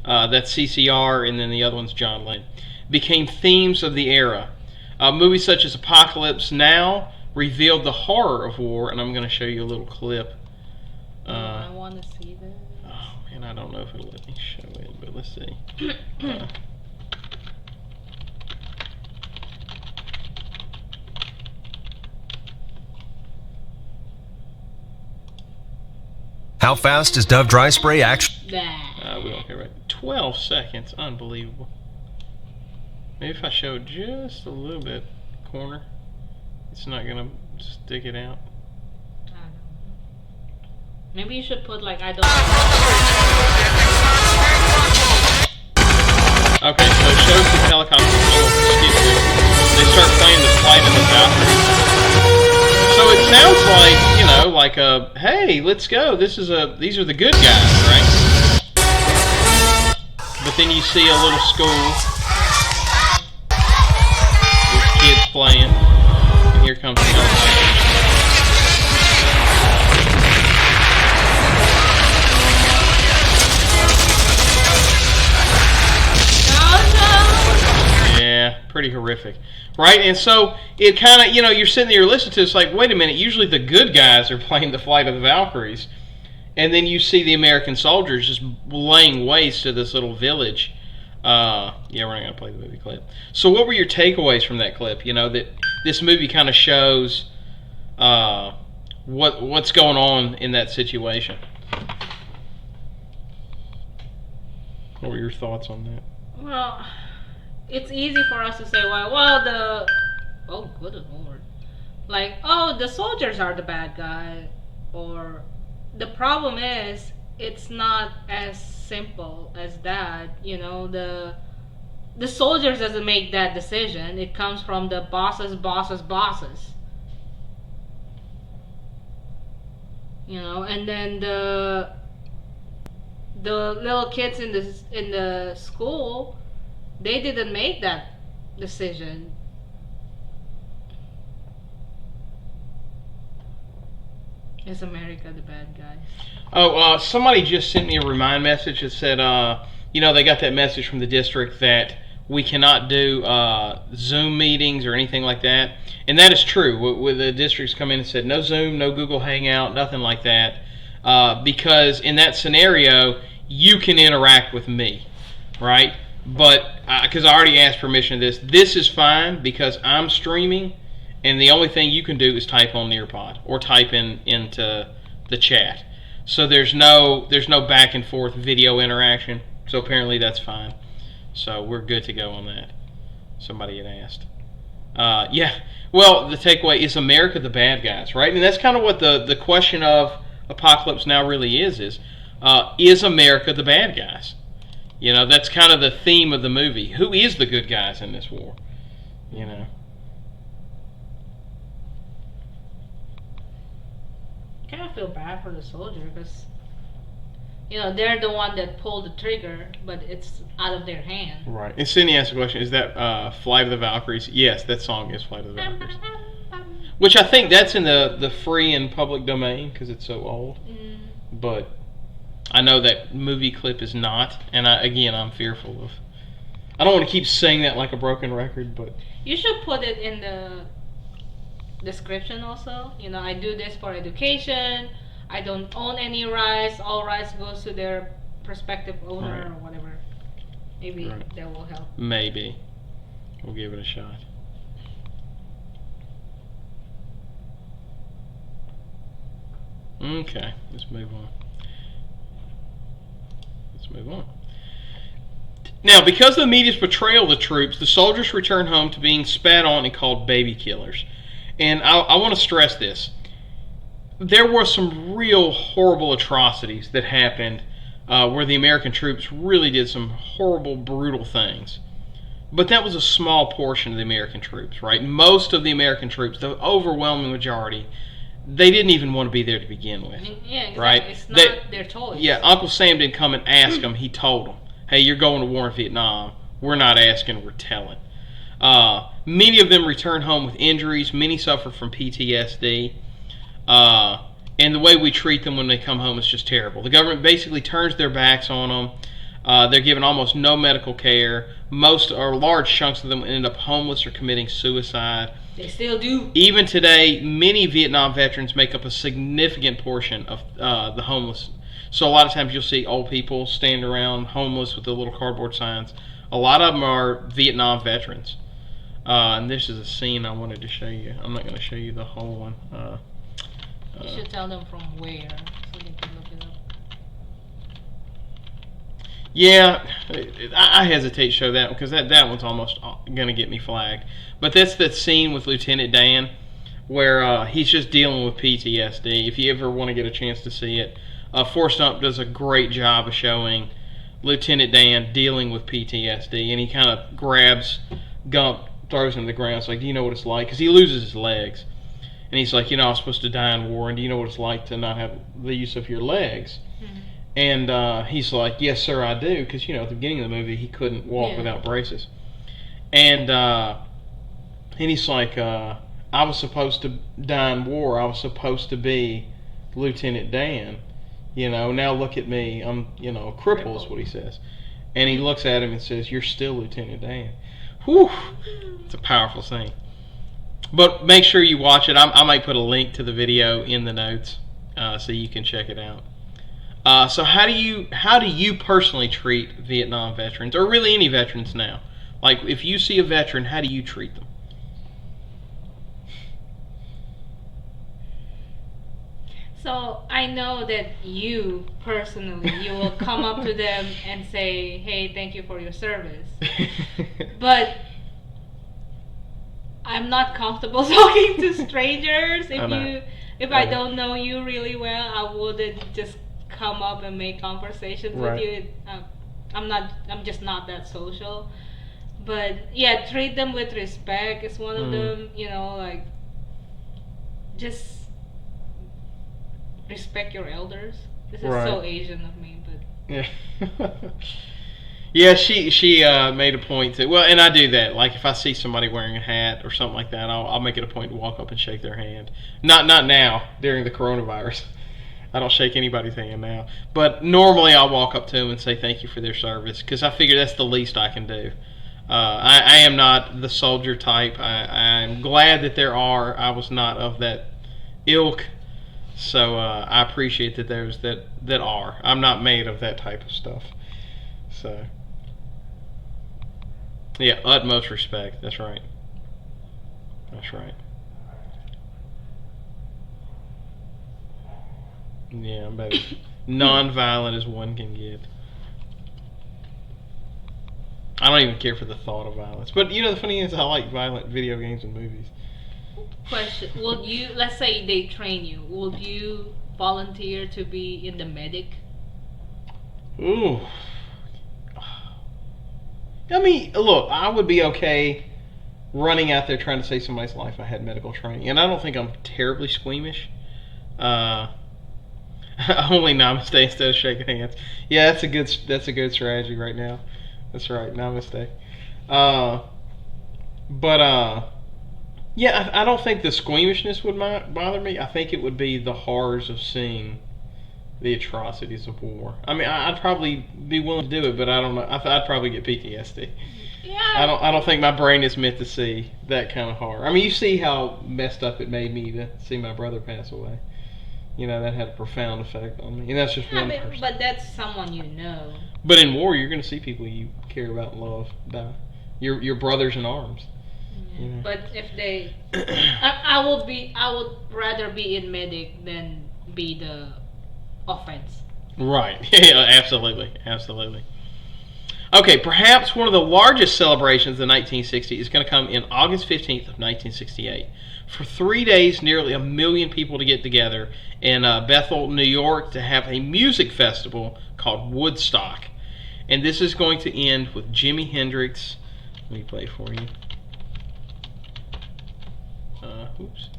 That's CCR, and then the other one's John Lennon. Became themes of the era. Movies such as Apocalypse Now revealed the horror of war, and I'm going to show you a little clip. I want to see that. Oh, man, I don't know if it'll let me show it, but let's see. How fast does Dove Dry Spray actually... We don't care about 12 seconds. Unbelievable. Maybe if I show just a little bit corner, it's not going to stick it out. I don't know. Maybe you should put like, I don't... Okay, so it shows the helicopter. They start playing the flight of the Valkyrie. So it sounds like, like a, hey, let's go. These are the good guys, right? But then you see a little school with kids playing, and here comes the helicopter. pretty horrific, right? And so it kind of, you're sitting there listening to it, it's like, wait a minute, usually the good guys are playing the Flight of the Valkyries, and then you see the American soldiers just laying waste to this little village. We're not going to play the movie clip. So what were your takeaways from that clip? That this movie kind of shows what's going on in that situation. What were your thoughts on that? Well, it's easy for us to say, oh, good Lord. Like, oh, the soldiers are the bad guy. Or the problem is, it's not as simple as that. The soldiers doesn't make that decision. It comes from the bosses. And then the little kids in the school, they didn't make that decision. Is America the bad guy? Oh, somebody just sent me a remind message that said, they got that message from the district that we cannot do Zoom meetings or anything like that. And that is true. With the districts come in and said, no Zoom, no Google Hangout, nothing like that. Because in that scenario, you can interact with me, right? But, because I already asked permission to this is fine because I'm streaming, and the only thing you can do is type on Nearpod or type into the chat. So there's no back and forth video interaction. So apparently that's fine. So we're good to go on that. Somebody had asked. Well, the takeaway is America the bad guys, right? And that's kind of what the question of Apocalypse Now really is America the bad guys? That's kind of the theme of the movie. Who is the good guys in this war? I kind of feel bad for the soldier because, they're the one that pulled the trigger, but it's out of their hand. Right. And Cindy asked the question, is that Flight of the Valkyries? Yes, that song is Flight of the Valkyries. Which I think that's in the free and public domain because it's so old. But I know that movie clip is not, and I'm fearful of. I don't want to keep saying that like a broken record, but you should put it in the description also. I do this for education. I don't own any rights. All rights goes to their prospective owner or whatever. Maybe that will help. Maybe. We'll give it a shot. Okay, let's move on. Now, because of the media's portrayal of the troops, the soldiers return home to being spat on and called baby killers. And I want to stress this. There were some real horrible atrocities that happened where the American troops really did some horrible, brutal things. But that was a small portion of the American troops, right? Most of the American troops, the overwhelming majority, they didn't even want to be there to begin with. Yeah, exactly. Right? It's not their choice. Yeah, Uncle Sam didn't come and ask them. He told them, hey, you're going to war in Vietnam. We're not asking, we're telling. Many of them return home with injuries. Many suffer from PTSD. And the way we treat them when they come home is just terrible. The government basically turns their backs on them. They're given almost no medical care. Most or large chunks of them end up homeless or committing suicide. They still do. Even today, many Vietnam veterans make up a significant portion of the homeless. So a lot of times you'll see old people standing around homeless with the little cardboard signs. A lot of them are Vietnam veterans. And this is a scene I wanted to show you. I'm not going to show you the whole one. You should tell them from where, so they can look it up. Yeah, I hesitate to show that one because that one's almost going to get me flagged. But that's that scene with Lieutenant Dan where he's just dealing with PTSD. If you ever want to get a chance to see it, Forrest Gump does a great job of showing Lieutenant Dan dealing with PTSD, and he kind of grabs Gump, throws him to the ground. It's like, do you know what it's like? Because he loses his legs. And he's like, I was supposed to die in war, and do you know what it's like to not have the use of your legs? Mm-hmm. And he's like, yes, sir, I do. Because, at the beginning of the movie, he couldn't walk without braces. And he's like, I was supposed to die in war. I was supposed to be Lieutenant Dan. Now look at me. I'm, a cripple is what he says. And he looks at him and says, you're still Lieutenant Dan. Whew, it's a powerful scene. But make sure you watch it. I might put a link to the video in the notes so you can check it out. So how do you personally treat Vietnam veterans, or really any veterans now? Like, if you see a veteran, how do you treat them? So I know that you personally, you will come up to them and say, "Hey, thank you for your service." But I'm not comfortable talking to strangers. If I don't know you really well, I wouldn't just come up and make conversations with you. I'm just not that social. But yeah, treat them with respect is one of them. You know, like, just respect your elders. This is so Asian of me, but yeah. Yeah, she made a point to. Well, and I do that. Like, if I see somebody wearing a hat or something like that, I'll make it a point to walk up and shake their hand. Not now during the coronavirus. I don't shake anybody's hand now. But normally I'll walk up to them and say thank you for their service, because I figure that's the least I can do. I am not the soldier type. I'm glad that there are. I was not of that ilk. So I appreciate that there's that are. I'm not made of that type of stuff. So yeah, utmost respect. That's right. That's right. Yeah, I'm about as non-violent as one can get. I don't even care for the thought of violence. But you know, the funny is, I like violent video games and movies. question: would you, let's say they train you, would you volunteer to be in the medic? Ooh. I mean, look, I would be okay running out there trying to save somebody's life if I had medical training, and I don't think I'm terribly squeamish. Only namaste instead of shaking hands. Yeah, that's a good strategy right now. That's right, namaste. Yeah, I don't think the squeamishness would bother me. I think it would be the horrors of seeing the atrocities of war. I mean, I'd probably be willing to do it, but I don't know. I'd probably get PTSD. Yeah. I don't think my brain is meant to see that kind of horror. I mean, you see how messed up it made me to see my brother pass away. You know, that had a profound effect on me. And that's just one person. But that's someone you know. But in war, you're going to see people you care about and love die. Your brothers in arms. Yeah. You know? But if they, I would rather be in medic than be the offense. Right. Yeah, absolutely. Okay, perhaps one of the largest celebrations of 1960 is going to come in August 15th of 1968. For 3 days, nearly 1 million people to get together in Bethel, New York, to have a music festival called Woodstock. And this is going to end with Jimi Hendrix. Let me play it for you. Oops.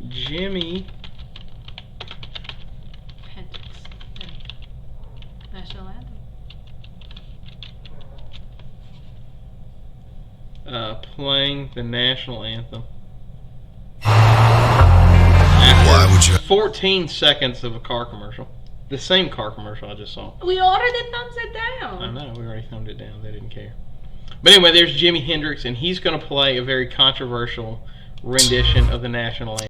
Jimi Hendrix. National anthem. Playing the national anthem. Why would you? 14 seconds of a car commercial. The same car commercial I just saw. We already thumbs it down. I know, we already thumbed it down. They didn't care. But anyway, there's Jimi Hendrix, and he's going to play a very controversial rendition of the national anthem.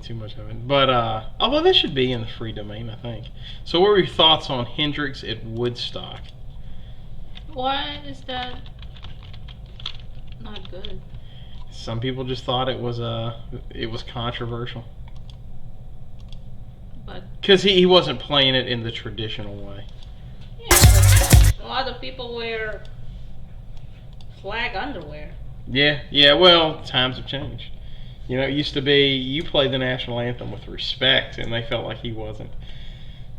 Too much of it, but although this should be in the free domain, I think. So, what were your thoughts on Hendrix at Woodstock? Why is that not good? Some people just thought it was controversial. But because he wasn't playing it in the traditional way. Yeah, but a lot of people wear flag underwear. Yeah. Well, times have changed. You know, it used to be you play the national anthem with respect, and they felt like he wasn't.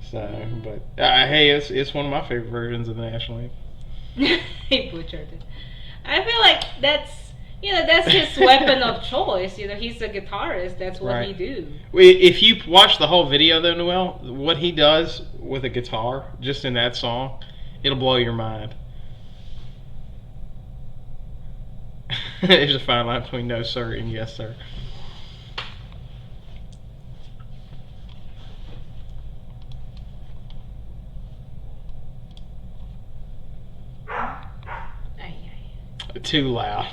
So, but hey, it's one of my favorite versions of the national anthem. He butchered it. I feel like that's his weapon of choice. You know, he's a guitarist. That's what he do. If you watch the whole video, though, Noel, what he does with a guitar, just in that song, it'll blow your mind. There's a fine line between no sir and yes sir. Too loud.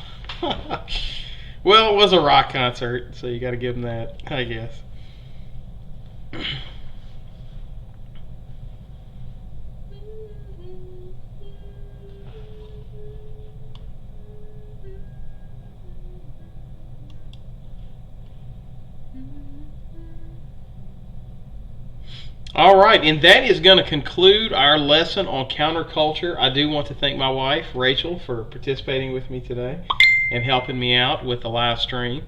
Well, it was a rock concert, so you got to give him that, I guess. All right, and that is going to conclude our lesson on counterculture. I do want to thank my wife, Rachel, for participating with me today and helping me out with the live stream.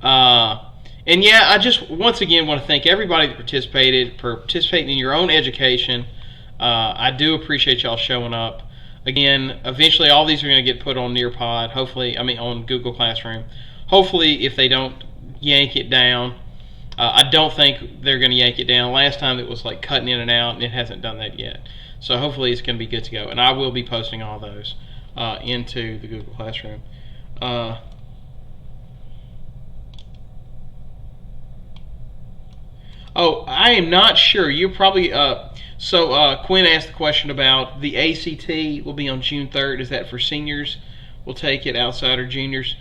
And yeah, I just once again want to thank everybody that participating in your own education. I do appreciate y'all showing up. Again, eventually all these are going to get put on Nearpod, on Google Classroom. Hopefully, if they don't yank it down, I don't think they're going to yank it down. Last time it was like cutting in and out, and it hasn't done that yet. So hopefully it's going to be good to go. And I will be posting all those into the Google Classroom. I am not sure. You're probably... Quinn asked the question about the ACT will be on June 3rd. Is that for seniors? We'll take it, outsider juniors.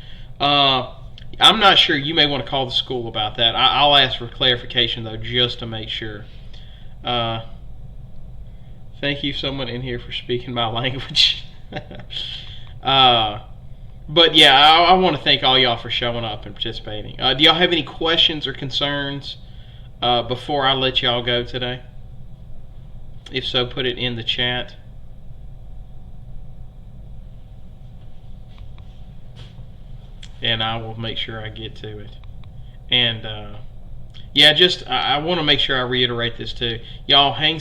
I'm not sure. You may want to call the school about that. I'll ask for clarification, though, just to make sure. Thank you, someone in here, for speaking my language. But yeah, I want to thank all y'all for showing up and participating. Do y'all have any questions or concerns before I let y'all go today? If so, put it in the chat. And I will make sure I get to it. And I want to make sure I reiterate this too. Y'all hang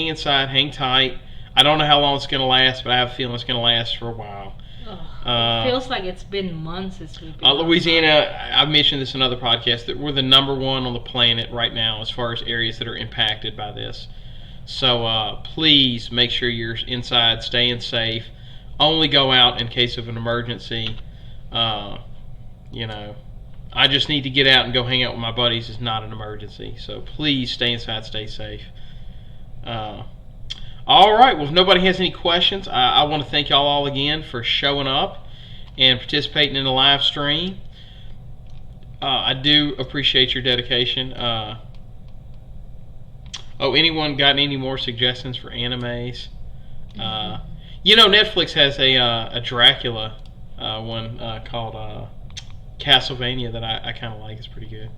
inside, hang tight. I don't know how long it's going to last, but I have a feeling it's going to last for a while. It feels like it's been months since we've been Louisiana, I've mentioned this in other podcasts, that we're the #1 on the planet right now as far as areas that are impacted by this. So please make sure you're inside, staying safe. Only go out in case of an emergency. I just need to get out and go hang out with my buddies. It's not an emergency. So please stay inside, stay safe. All right. Well, if nobody has any questions, I want to thank y'all all again for showing up and participating in the live stream. I do appreciate your dedication. Anyone got any more suggestions for animes? Netflix has a Dracula one called Castlevania that I kind of like. It's pretty good.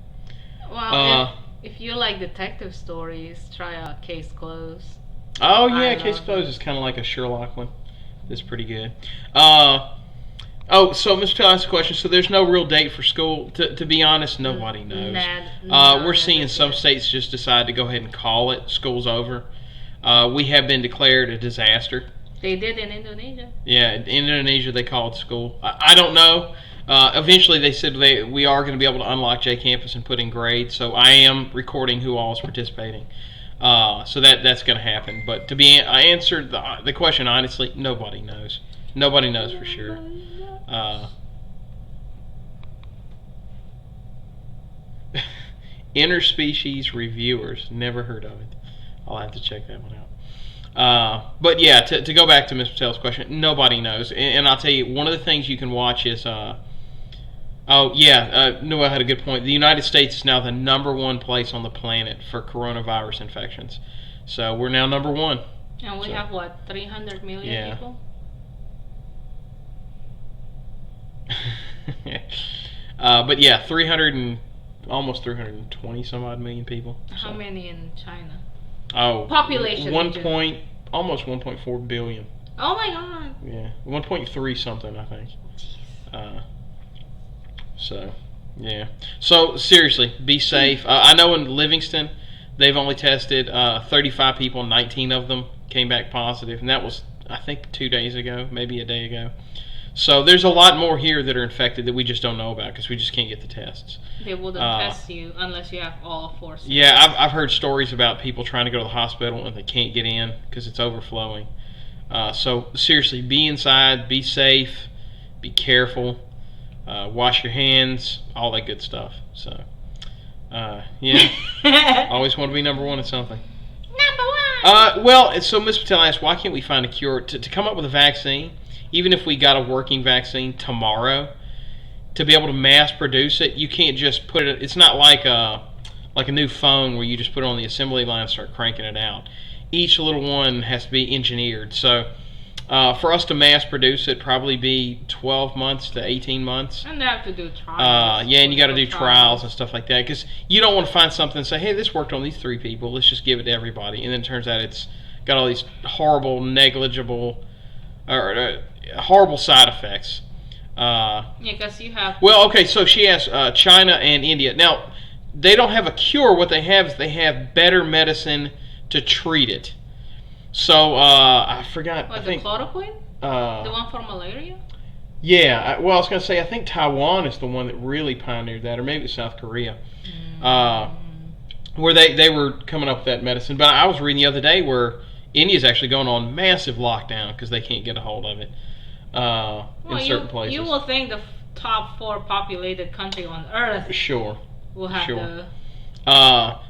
Well, if you like detective stories, try Case Closed. Oh yeah, Case Closed is kind of like a Sherlock one. It's pretty good. So Mr. Tell asked a question. So there's no real date for school. To be honest, nobody knows. We're seeing some states just decide to go ahead and call it. School's over. We have been declared a disaster. They did in Indonesia. Yeah, in Indonesia they called school. I don't know. Eventually they said we are going to be able to unlock J Campus and put in grades. So I am recording who all is participating. So that's going to happen. But to be answered the question honestly, nobody knows. Nobody knows for sure. Interspecies reviewers, never heard of it. I'll have to check that one out. But yeah, to go back to Mr. Patel's question, nobody knows. And I'll tell you, one of the things you can watch is Noah had a good point. The United States is now the #1 place on the planet for coronavirus infections. So we're now #1. And we have 300 million people? But yeah, almost 320 some odd million people. How many in China? Oh, population. Almost 1.4 billion. Oh my god. Yeah, 1.3 something, I think. So, yeah. So seriously, be safe. I know in Livingston, they've only tested 35 people. 19 of them came back positive, and that was, I think, 2 days ago, maybe a day ago. So there's a lot more here that are infected that we just don't know about because we just can't get the tests. They wouldn't test you unless you have all 4 symptoms. Yeah, I've heard stories about people trying to go to the hospital and they can't get in because it's overflowing. So seriously, be inside, be safe, be careful, wash your hands, all that good stuff. So, yeah, always want to be number one at something. Number 1! Well, so Ms. Patel asked, why can't we find a cure? To come up with a vaccine, even if we got a working vaccine tomorrow, to be able to mass produce it, you can't just put it, it's not like a new phone where you just put it on the assembly line and start cranking it out. Each little one has to be engineered. So for us to mass produce it, probably be 12 months to 18 months. And they have to do trials. Yeah, and you got to do trials and stuff like that, because you don't want to find something and say, hey, this worked on these 3 people, let's just give it to everybody. And then it turns out it's got all these horrible, negligible, or horrible side effects. Yeah, because you have... Well, okay, so she asked China and India. Now, they don't have a cure. What they have is they have better medicine to treat it. So, I forgot. What, I think, the chloroquine? The one for malaria? Yeah, I was going to say, I think Taiwan is the one that really pioneered that, or maybe South Korea, where they were coming up with that medicine. But I was reading the other day where India's actually going on massive lockdown because they can't get a hold of it in certain places. You will think the top 4 populated country on Earth will have the...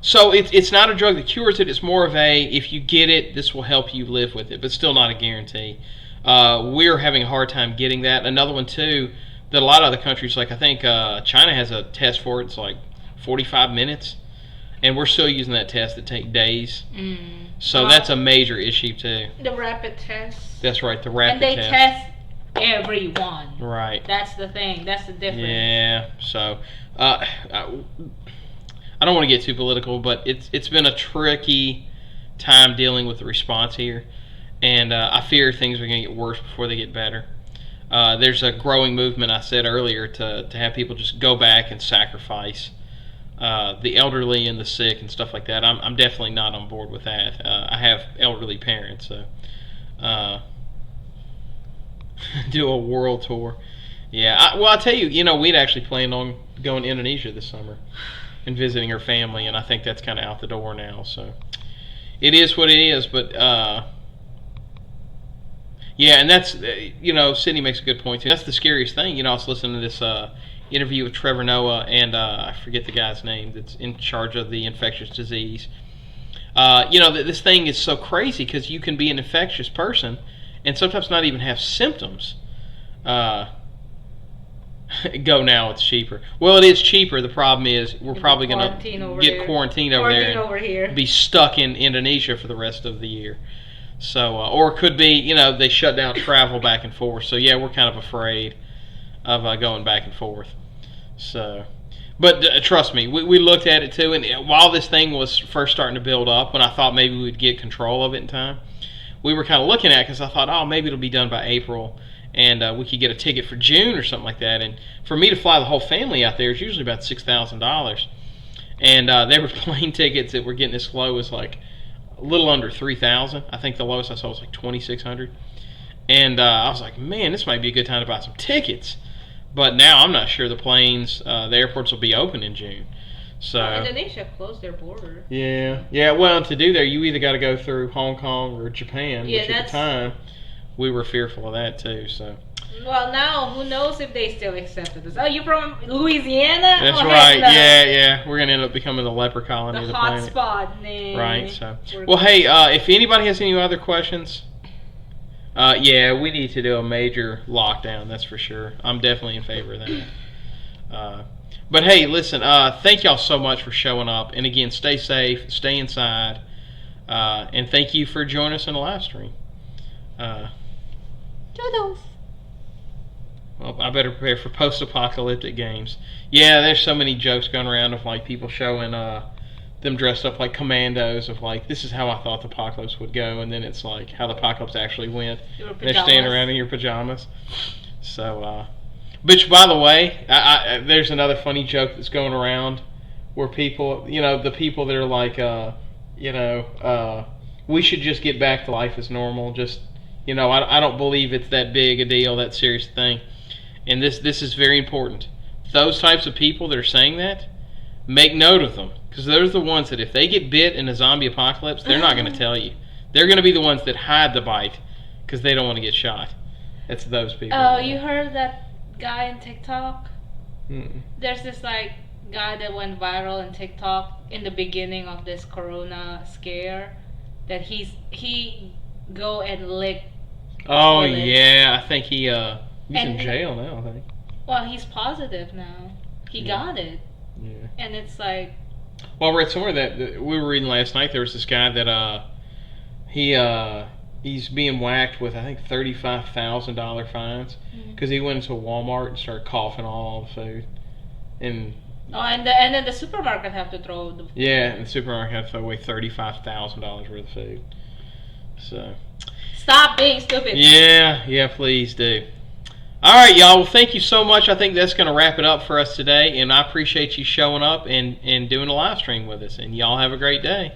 So it's not a drug that cures it. It's more of a, if you get it, this will help you live with it, but still not a guarantee. We're having a hard time getting that. Another one, too, that a lot of other countries, like I think China has a test for it. It's like 45 minutes, and we're still using that test that take days. So that's a major issue, too. The rapid test. That's right, the rapid test. And they test. test everyone. Right. That's the thing. That's the difference. Yeah, so... I don't want to get too political, but it's been a tricky time dealing with the response here, and I fear things are going to get worse before they get better. There's a growing movement, I said earlier, to have people just go back and sacrifice the elderly and the sick and stuff like that. I'm definitely not on board with that. I have elderly parents, so do a world tour. Yeah, I'll tell you, we'd actually planned on going to Indonesia this summer and visiting her family, and I think that's kind of out the door now. So it is what it is. But yeah, and that's Sydney makes a good point too. That's the scariest thing. I was listening to this interview with Trevor Noah, and I forget the guy's name that's in charge of the infectious disease. This thing is so crazy because you can be an infectious person and sometimes not even have symptoms. Go now, it's cheaper. Well, it is cheaper. The problem is we're probably going to get quarantined over there and be stuck in Indonesia for the rest of the year. So, or it could be, they shut down travel back and forth. So, yeah, we're kind of afraid of going back and forth. So, but trust me, we looked at it too. And while this thing was first starting to build up, when I thought maybe we would get control of it in time, we were kind of looking at it because I thought, oh, maybe it'll be done by April. And we could get a ticket for June or something like that. And for me to fly the whole family out there is usually about $6,000. And there were plane tickets that were getting as low as like a little under $3,000. I think the lowest I saw was like $2,600. And I was like, man, this might be a good time to buy some tickets. But now I'm not sure the planes, the airports will be open in June. So Indonesia closed their border. Yeah. Well, and to do there, you either got to go through Hong Kong or Japan. Yeah, which at the time we were fearful of that too. So. Well, now who knows if they still accepted us? Oh, you from Louisiana? That's right. No. Yeah. We're gonna end up becoming the leper colony of the hot planet. Spot. Nah. Right. So. Well, hey, if anybody has any other questions, yeah, we need to do a major lockdown. That's for sure. I'm definitely in favor of that. But hey, listen. Thank y'all so much for showing up. And again, stay safe, stay inside, and thank you for joining us in the live stream. Toodles. Well, I better prepare for post-apocalyptic games. Yeah, there's so many jokes going around of like people showing them dressed up like commandos of like, this is how I thought the apocalypse would go, and then it's like how the apocalypse actually went. They're standing around in your pajamas. So, which by the way, there's another funny joke that's going around where people, the people that are like, we should just get back to life as normal. Just, I don't believe it's that big a deal, that serious thing. And this is very important. Those types of people that are saying that, make note of them. Because they're the ones that if they get bit in a zombie apocalypse, they're not going to tell you. They're going to be the ones that hide the bite because they don't want to get shot. It's those people. Oh, you heard that guy in TikTok? Mm-mm. There's this like guy that went viral in TikTok in the beginning of this corona scare that he go and lick. Oh toilets. yeah, I think he's in jail now. I think. Well, he's positive now. He got it. Yeah. And it's like. Well, I read somewhere that we were reading last night. There was this guy that he's being whacked with I think $35,000 fines because he went into a Walmart and started coughing all the food. And then the supermarket have to throw the. Yeah, and the supermarket have to throw away $35,000 worth of food. So. Stop being stupid. Yeah, please do. All right, y'all. Well, thank you so much. I think that's going to wrap it up for us today, and I appreciate you showing up and doing a live stream with us. And y'all have a great day.